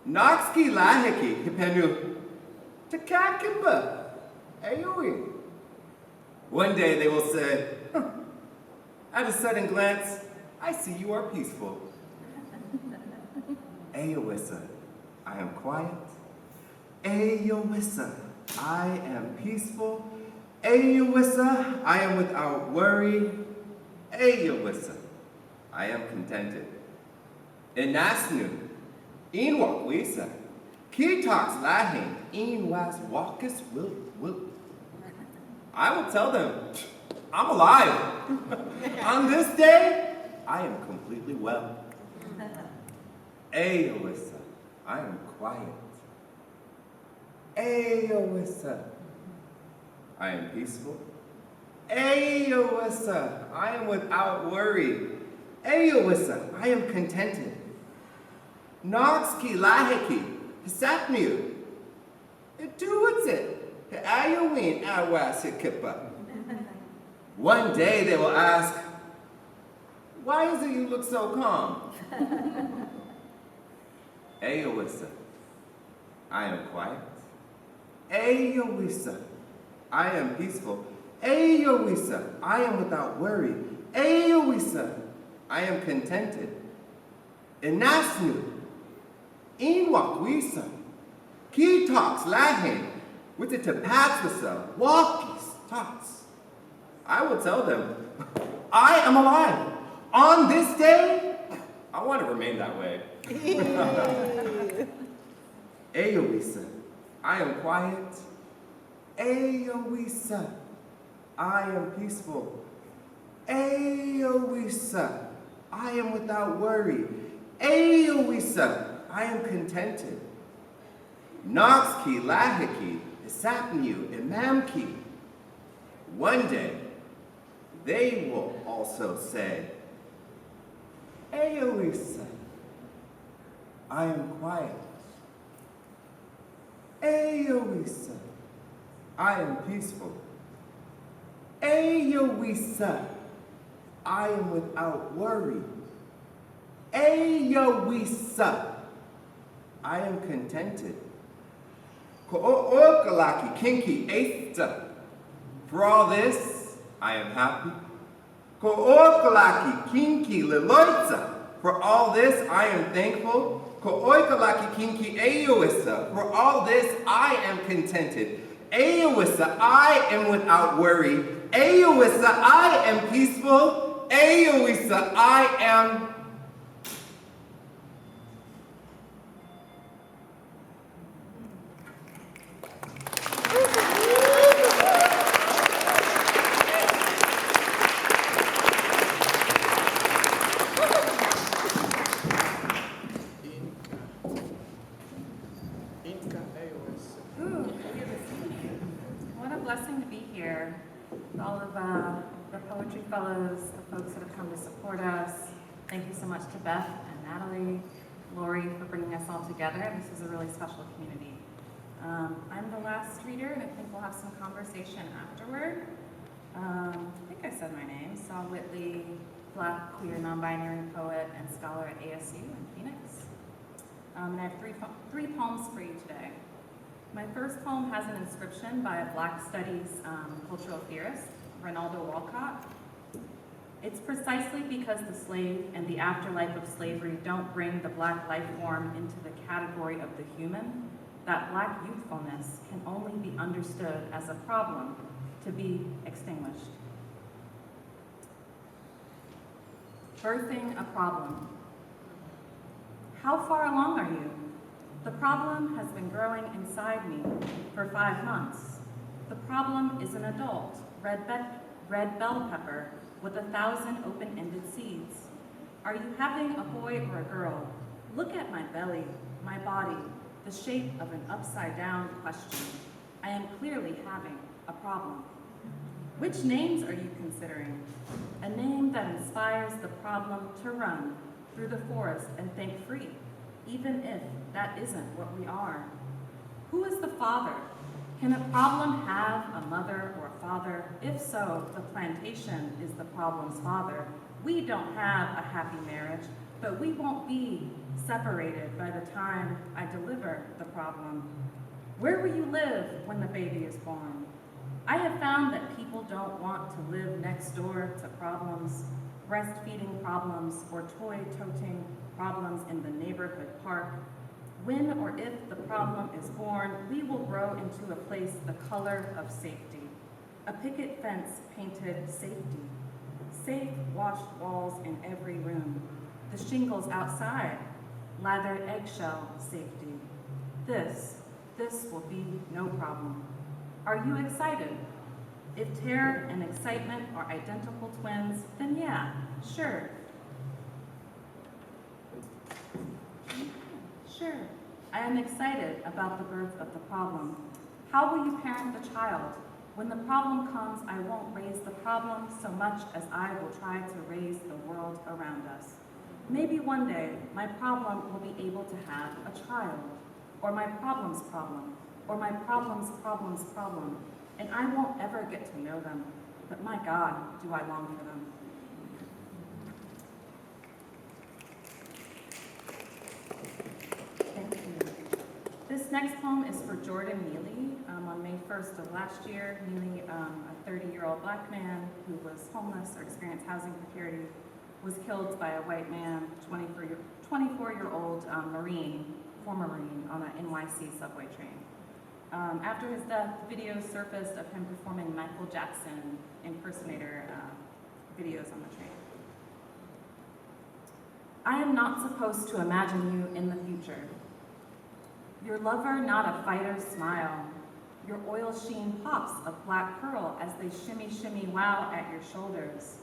Speaker 10: Noxki lahiki hipenu. Takakimba, Ayui. One day they will say, at a sudden glance, I see you are peaceful. Ayawissa, I am quiet. Ayawissa, I am peaceful. Ayawissa, I am without worry. Ayawissa, I am contented. Inasnu, Inwakwisa. He talks Latin, in was walkus will. I will tell them, I'm alive. On this day, I am completely well. Ayawissa, I am quiet. Ayawissa, I am peaceful. Ayawissa, I am without worry. Ayawissa, I am contented. Noxki lahiki. Hisapniu. What's it? Ayawin awasikippa. One day they will ask, why is it you look so calm? Ayawissa, I am quiet. Ayawissa, I am peaceful. Ayowisa, I am without worry. Ayowisa, I am contented. Inasnu, Inwakwisa, Kitox Lahe, with the Tapatswisa, Walkies, Tots. I will tell them, I am alive. On this day, I want to remain that way. Ayowisa, I am quiet. Ayowisa, I am peaceful. Ayowisa, I am without worry. Ayowisa, I am contented. Noxki, Lahiki, Isapnu, Imamki. One day, they will also say, Ayowisa, I am quiet. Ayowisa, I am peaceful. Ayowisa, I am without worry. Ayowisa, I am contented. Ko'okalaki kinki eista. For all this, I am happy. Ko'okalaki kinki leloitza. For all this, I am thankful. Ko'okalaki kinki ayowisa. For all this, I am contented. Ayowisa, I am without worry. Ayowisa, I am peaceful. Ayowisa, I am
Speaker 11: What a blessing to be here with all of the Poetry Fellows, the folks that have come to support us. Thank you so much to Beth and Natalie, Lori for bringing us all together. This is a really special community. I'm the last reader, and I think we'll have some conversation afterward. I think I said my name, Sa Whitley, Black, queer, non-binary poet and scholar at ASU in Phoenix. And I have three poems for you today. My first poem has an inscription by a Black Studies cultural theorist, Ronaldo Walcott. It's precisely because the slave and the afterlife of slavery don't bring the Black life form into the category of the human that Black youthfulness can only be understood as a problem to be extinguished. Birthing a problem. How far along are you? The problem has been growing inside me for 5 months. The problem is an adult, red bell pepper with 1,000 open-ended seeds. Are you having a boy or a girl? Look at my belly, my body, the shape of an upside-down question. I am clearly having a problem. Which names are you considering? A name that inspires the problem to run through the forest and think free, even if that isn't what we are. Who is the father? Can a problem have a mother or a father? If so, the plantation is the problem's father. We don't have a happy marriage, but we won't be separated by the time I deliver the problem. Where will you live when the baby is born? I have found that people don't want to live next door to problems, breastfeeding problems, or toy-toting problems in the neighborhood park. When or if the problem is born, we will grow into a place the color of safety. A picket fence painted safety. Safe washed walls in every room. The shingles outside, lathered eggshell safety. This will be no problem. Are you excited? If terror and excitement are identical twins, then yeah, sure. Sure, I am excited about the birth of the problem. How will you parent the child? When the problem comes, I won't raise the problem so much as I will try to raise the world around us. Maybe one day, my problem will be able to have a child, or my problem's problem, or my problem's problem's problem, and I won't ever get to know them, but my God, do I long for them. Thank you. This next poem is for Jordan Neely. On May 1st of last year, Neely, a 30-year-old black man who was homeless or experienced housing security, was killed by a white man, 24-year-old Marine, former Marine, on an NYC subway train. After his death, videos surfaced of him performing Michael Jackson impersonator videos on the train. I am not supposed to imagine you in the future. Your lover, not a fighter's smile. Your oil sheen pops of black pearl as they shimmy, shimmy, wow at your shoulders.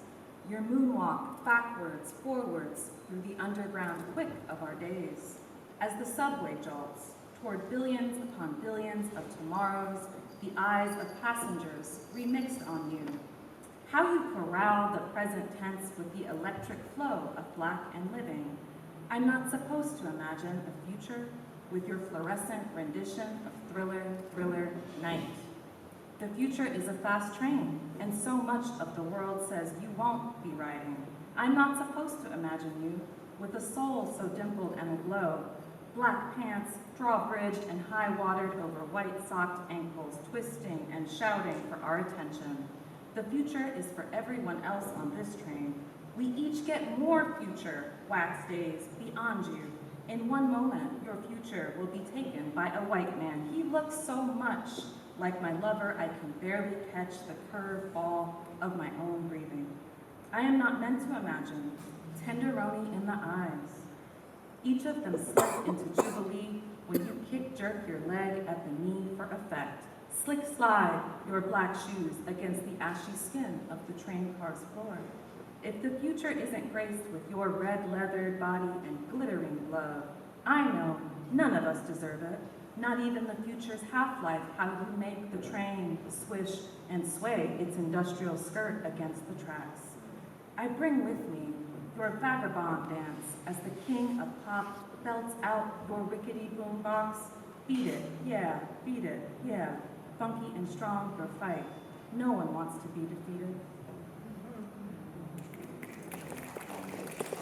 Speaker 11: Your moonwalk backwards, forwards through the underground quick of our days. As the subway jolts toward billions upon billions of tomorrows, the eyes of passengers remixed on you. How you corral the present tense with the electric flow of black and living. I'm not supposed to imagine a future with your fluorescent rendition of Thriller, Thriller, Night. The future is a fast train, and so much of the world says you won't be riding. I'm not supposed to imagine you with a soul so dimpled and aglow, black pants, drawbridged and high-watered over white-socked ankles, twisting and shouting for our attention. The future is for everyone else on this train. We each get more future wax days beyond you. In one moment, your future will be taken by a white man. He looks so much like my lover, I can barely catch the curved ball of my own breathing. I am not meant to imagine. Tenderoni in the eyes. Each of them slip into jubilee when you kick jerk your leg at the knee for effect. Slick slide your black shoes against the ashy skin of the train car's floor. If the future isn't graced with your red leathered body and glittering glove, I know none of us deserve it. Not even the future's half-life, how you make the train swish and sway its industrial skirt against the tracks. I bring with me your vagabond dance as the king of pop belts out your rickety boombox. Beat it, yeah, funky and strong your fight. No one wants to be defeated.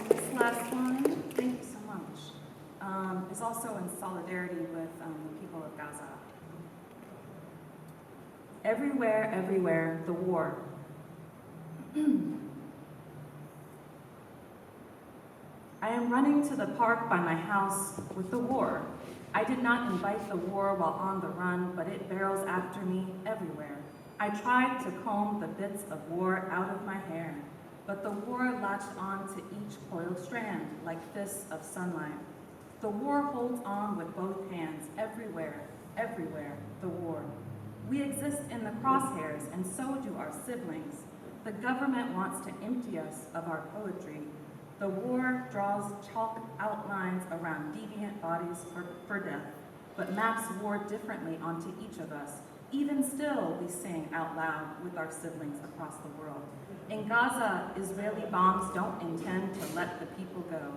Speaker 11: This last one, thank you so much, is also in solidarity with the people of Gaza. Everywhere, everywhere, the war. I am running to the park by my house with the war. I did not invite the war while on the run, but it barrels after me everywhere. I tried to comb the bits of war out of my hair, but the war latched on to each coiled strand like fists of sunlight. The war holds on with both hands everywhere, everywhere, the war. We exist in the crosshairs, and so do our siblings. The government wants to empty us of our poetry. The war draws chalk outlines around deviant bodies for death, but maps war differently onto each of us. Even still, we sing out loud with our siblings across the world. In Gaza, Israeli bombs don't intend to let the people go.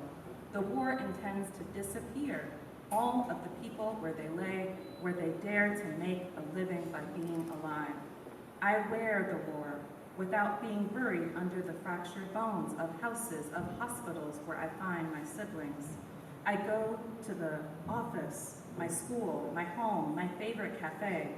Speaker 11: The war intends to disappear all of the people where they lay, where they dare to make a living by being alive. I wear the war without being buried under the fractured bones of houses, of hospitals where I find my siblings. I go to the office, my school, my home, my favorite cafe.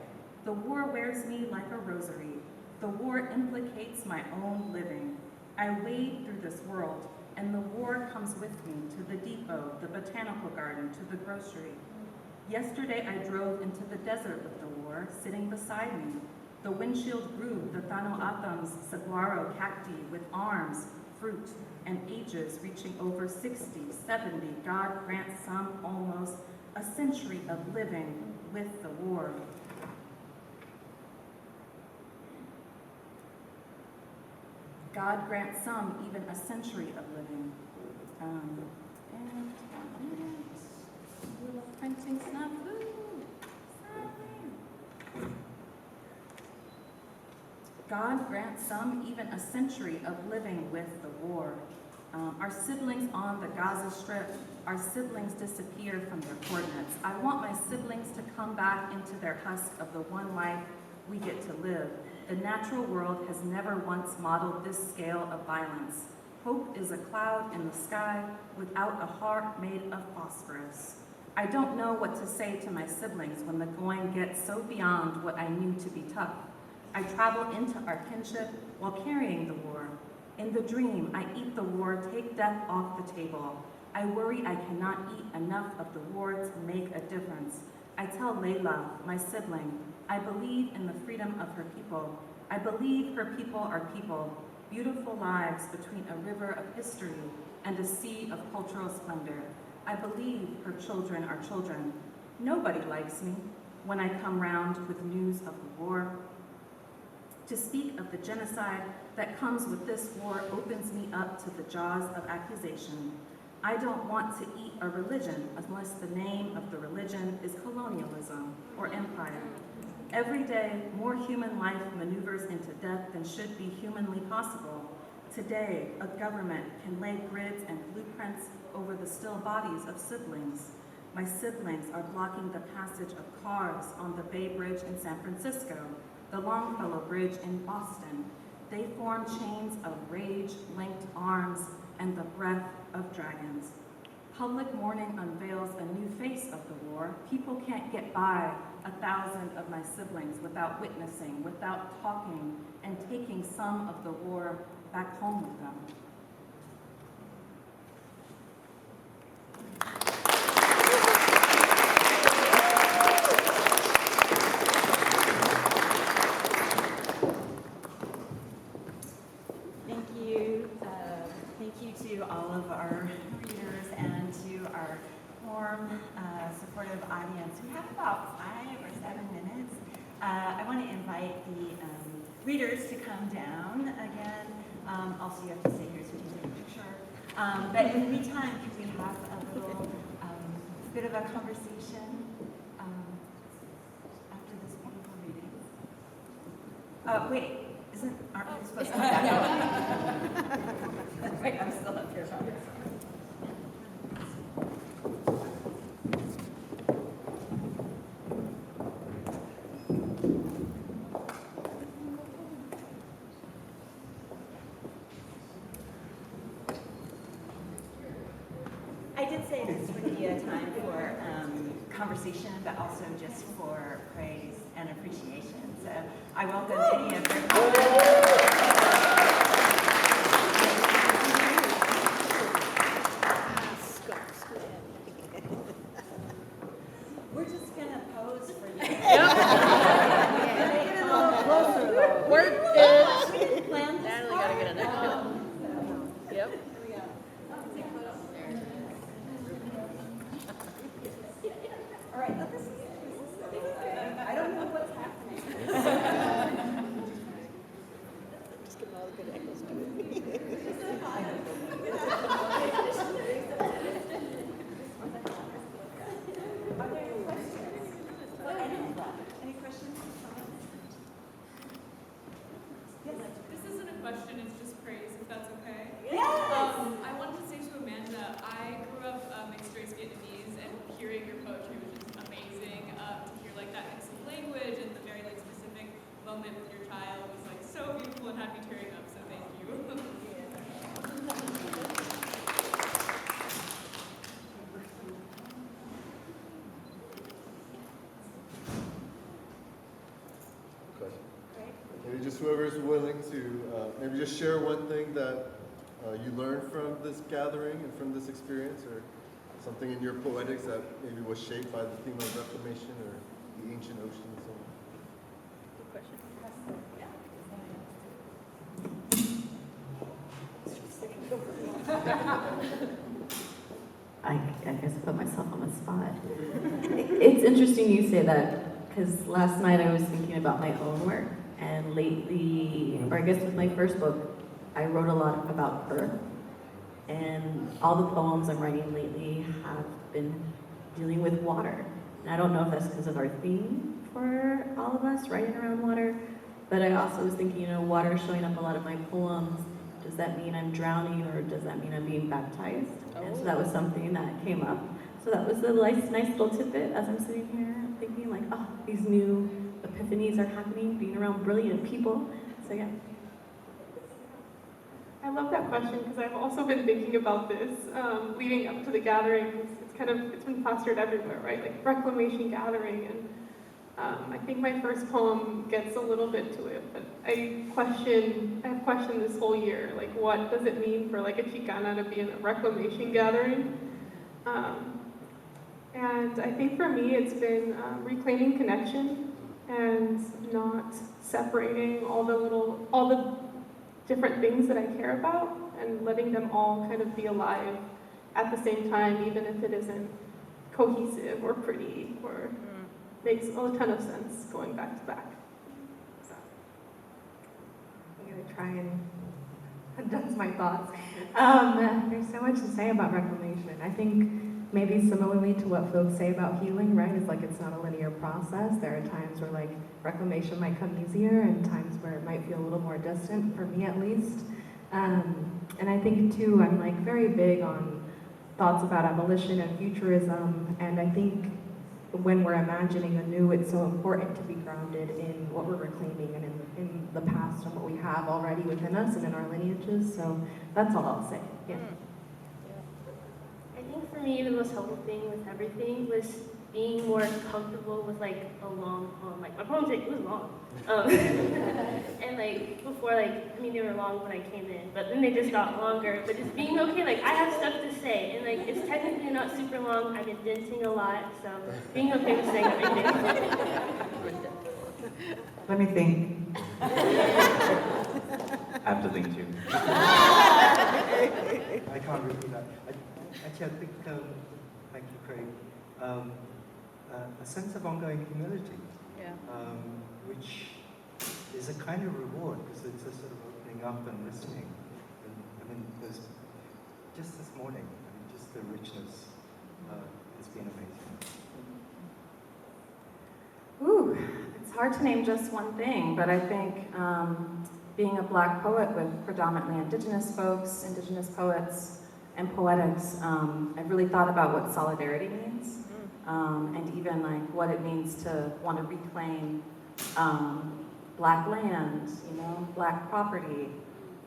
Speaker 11: The war wears me like a rosary. The war implicates my own living. I wade through this world, and the war comes with me to the depot, the botanical garden, to the grocery. Yesterday I drove into the desert with the war, sitting beside me. The windshield grew the Thanoatam's saguaro cacti with arms, fruit, and ages reaching over 60, 70. God grant some almost a century of living with the war. God grant some even a century of living. And 1 minute, little printing snafu. God grant some even a century of living with the war. Our siblings on the Gaza Strip, our siblings disappear from their coordinates. I want my siblings to come back into their husk of the one life we get to live. The natural world has never once modeled this scale of violence. Hope is a cloud in the sky without a heart made of phosphorus. I don't know what to say to my siblings when the going gets so beyond what I knew to be tough. I travel into our kinship while carrying the war. In the dream, I eat the war, take death off the table. I worry I cannot eat enough of the war to make a difference. I tell Layla, my sibling, I believe in the freedom of her people. I believe her people are people, beautiful lives between a river of history and a sea of cultural splendor. I believe her children are children. Nobody likes me when I come round with news of the war. To speak of the genocide that comes with this war opens me up to the jaws of accusation. I don't want to eat a religion unless the name of the religion is colonialism or empire. Every day, more human life maneuvers into death than should be humanly possible. Today, a government can lay grids and blueprints over the still bodies of siblings. My siblings are blocking the passage of cars on the Bay Bridge in San Francisco, the Longfellow Bridge in Boston. They form chains of rage-linked arms and the breath of dragons. Public mourning unveils a new face of the war. People can't get by 1,000 of my siblings without witnessing, without talking, and taking some of the war back home with them.
Speaker 1: Thank you to all of our readers and to our warm, supportive audience. We have about 5 or 7 minutes. I want to invite the readers to come down again. Also, you have to stay here so you can take a picture. But in the meantime, could we have a little bit of a conversation after this beautiful reading? Wait. Aren't we supposed to come back? Wait, I'm still up here. I did say this would be a time for conversation, but also just for praise and appreciation. So I welcome any of your comments. We're just going to pose for you. Yep. Get a little closer, though. We didn't plan this.
Speaker 12: Natalie got to get in there. Yep.
Speaker 1: All right, look, this is I don't know what's happening.
Speaker 12: Just give all the good echoes to me.
Speaker 1: Are there any questions? Any questions? Yes.
Speaker 13: This isn't a question, it's just praise, if that's okay.
Speaker 1: Yes!
Speaker 13: I wanted to say to Amanda, I grew up mixed race Vietnamese, and hearing your poetry was just amazing. To hear like that mix of language and the very like specific moment with your child was like so beautiful and had me tearing up, so thank you.
Speaker 14: Maybe just whoever's willing to maybe just share one thing that you learned from this gathering and from this experience, or something in your poetics that maybe was shaped by the theme of reclamation or the ancient ocean and so on.
Speaker 12: Good question.
Speaker 6: I guess I put myself on the spot. It's interesting you say that, because last night I was thinking about my own work, and lately, or I guess with my first book, I wrote a lot about Earth, and all the poems I'm writing lately have been dealing with water. And I don't know if that's because of our theme for all of us, writing around water, but I also was thinking, water showing up a lot of my poems. Does that mean I'm drowning, or does that mean I'm being baptized? And so that was something that came up. So that was a nice little tidbit as I'm sitting here thinking like, oh, these new epiphanies are happening, being around brilliant people. So yeah.
Speaker 3: I
Speaker 7: love that question because I've also been thinking about this leading up to the gathering. It's been plastered everywhere, right? Like reclamation gathering, and I think my first poem gets a little bit to it, but I have questioned this whole year, like what does it mean for like a Chicana to be in a reclamation gathering? And I think for me it's been reclaiming connection and not separating all the different things that I care about and letting them all kind of be alive at the same time, even if it isn't cohesive or pretty or makes a ton of sense going back to back. So
Speaker 3: I'm gonna try and condense my thoughts. There's so much to say about reclamation. I think maybe similarly to what folks say about healing, right? It's like it's not a linear process. There are times where like reclamation might come easier and times where it might feel a little more distant, for me at least. And I think too, I'm like very big on thoughts about abolition and futurism, and I think when we're imagining anew, it's so important to be grounded in what we're reclaiming and in the past and what we have already within us and in our lineages. So that's all I'll say. Yeah.
Speaker 9: I think for me, the most helpful thing with everything was being more comfortable with like a long poem. Like my poems, it was long. And like before, like, I mean, they were long when I came in, but then they just got longer. But just being okay, like I have stuff to say, and like it's technically not super long. I'm indenting a lot, so being okay with saying everything.
Speaker 15: Let me think.
Speaker 5: I have to think too.
Speaker 2: I can't repeat that. Actually, I think, thank you, Craig, a sense of ongoing humility, which is a kind of reward because it's a sort of opening up and listening. And, I mean, there's just this morning, I mean, just the richness has been amazing.
Speaker 11: Ooh, it's hard to name just one thing, but I think being a Black poet with predominantly Indigenous folks, Indigenous poets, and poetics, I've really thought about what solidarity means, and even like what it means to want to reclaim Black land, you know, Black property,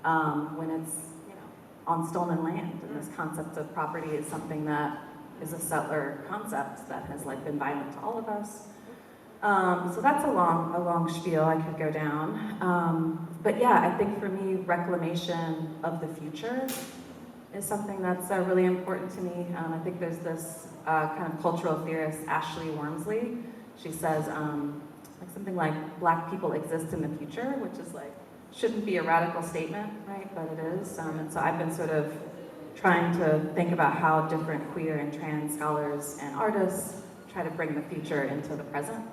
Speaker 11: when it's, you know, on stolen land. And this concept of property is something that is a settler concept that has like been violent to all of us. So that's a long spiel I could go down. But yeah, I think for me, reclamation of the future is something that's really important to me. I think there's this kind of cultural theorist, Ashley Wormsley. She says like something like Black people exist in the future, which is like, shouldn't be a radical statement, right? But it is. And so I've been sort of trying to think about how different queer and trans scholars and artists try to bring the future into the present.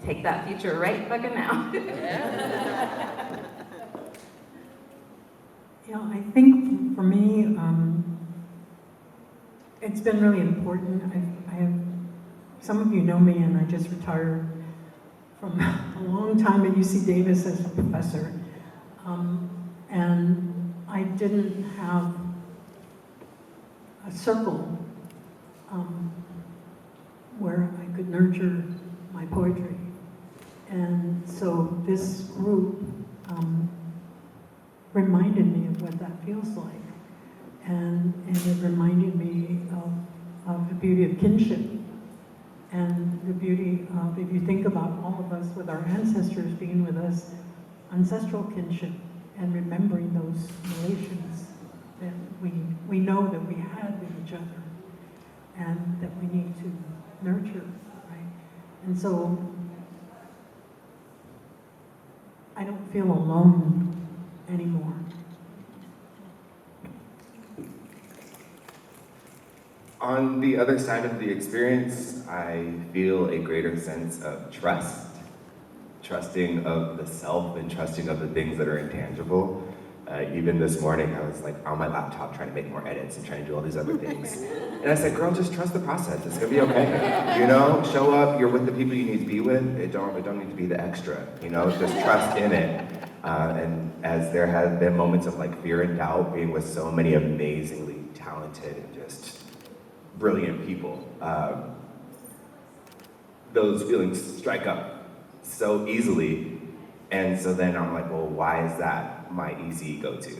Speaker 11: Take that future right fucking now.
Speaker 4: Yeah, I think for me, it's been really important. I have, some of you know me, and I just retired from a long time at UC Davis as a professor. And I didn't have a circle where I could nurture my poetry. And so this group reminded me of what that feels like. And it reminded me of the beauty of kinship and the beauty of, if you think about all of us with our ancestors being with us, ancestral kinship and remembering those relations that we know that we had with each other and that we need to nurture, right? And so I don't feel alone anymore.
Speaker 10: On the other side of the experience, I feel a greater sense of trust, trusting of the self and trusting of the things that are intangible. Even this morning, I was like on my laptop trying to make more edits and trying to do all these other things. And I said, girl, just trust the process. It's gonna be okay. You know, show up, you're with the people you need to be with. It don't need to be the extra, you know, just trust in it. And as there have been moments of like fear and doubt, being with so many amazingly talented and just brilliant people, those feelings strike up so easily. And so then I'm like, well, why is that my easy go-to?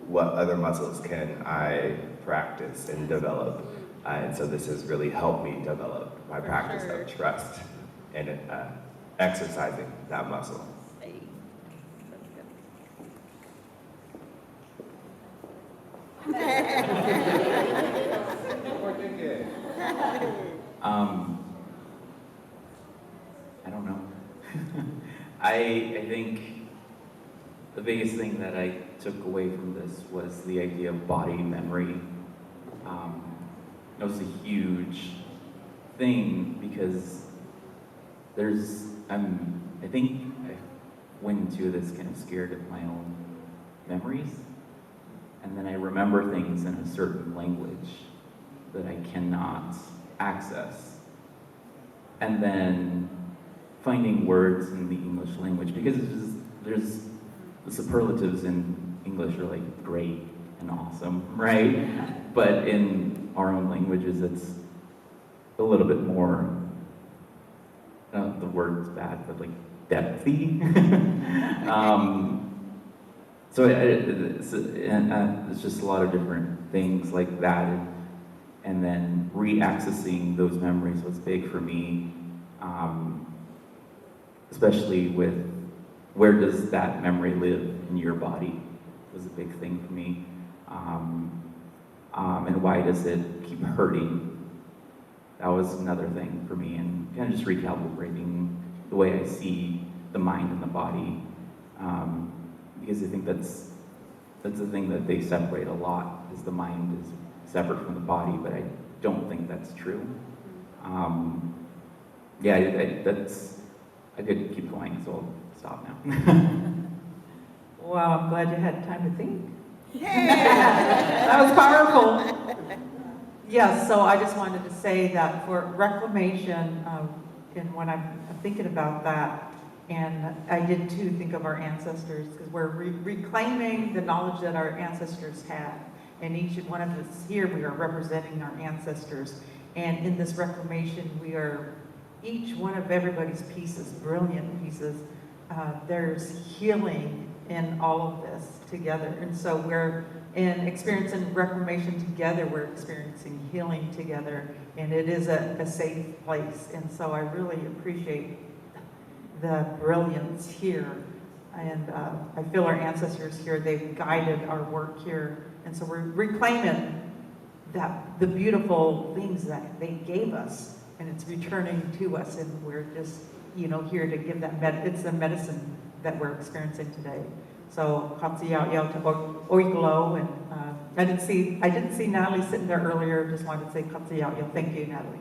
Speaker 10: what other muscles can I practice and develop? And so this has really helped me develop my practice of trust and exercising that muscle.
Speaker 5: I don't know. I think the biggest thing that I took away from this was the idea of body memory. It was a huge thing because I think I went into this kind of scared of my own memories. And then I remember things in a certain language that I cannot access. And then finding words in the English language, because there's the superlatives in English are like great and awesome, right? But in our own languages, it's a little bit more, the word's bad, but like depthy. So it's just a lot of different things like that. And then re-accessing those memories was big for me, especially with where does that memory live in your body was a big thing for me. And why does it keep hurting? That was another thing for me, and kind of just recalibrating the way I see the mind and the body. Because I think that's the thing that they separate a lot, is the mind is separate from the body, but I don't think that's true. I could keep going, so I'll stop now.
Speaker 15: Well, I'm glad you had time to think. That was powerful. Yes, so I just wanted to say that for Reclamation, and when I'm thinking about that, and I did too think of our ancestors, because we're reclaiming the knowledge that our ancestors had. And each one of us here, we are representing our ancestors. And in this Reclamation, we are each one of everybody's pieces, brilliant pieces. There's healing in all of this together. And so we're in experiencing Reclamation together, we're experiencing healing together. And it is a safe place. And so I really appreciate the brilliance here. And I feel our ancestors here, they've guided our work here. And so we're reclaiming the beautiful things that they gave us, and it's returning to us, and we're just, here to give that, it's the medicine that we're experiencing today. So, Katsiyaw to Oiglo, and I didn't see Natalie sitting there earlier, just wanted to say Katsiyaw. Thank you, Natalie.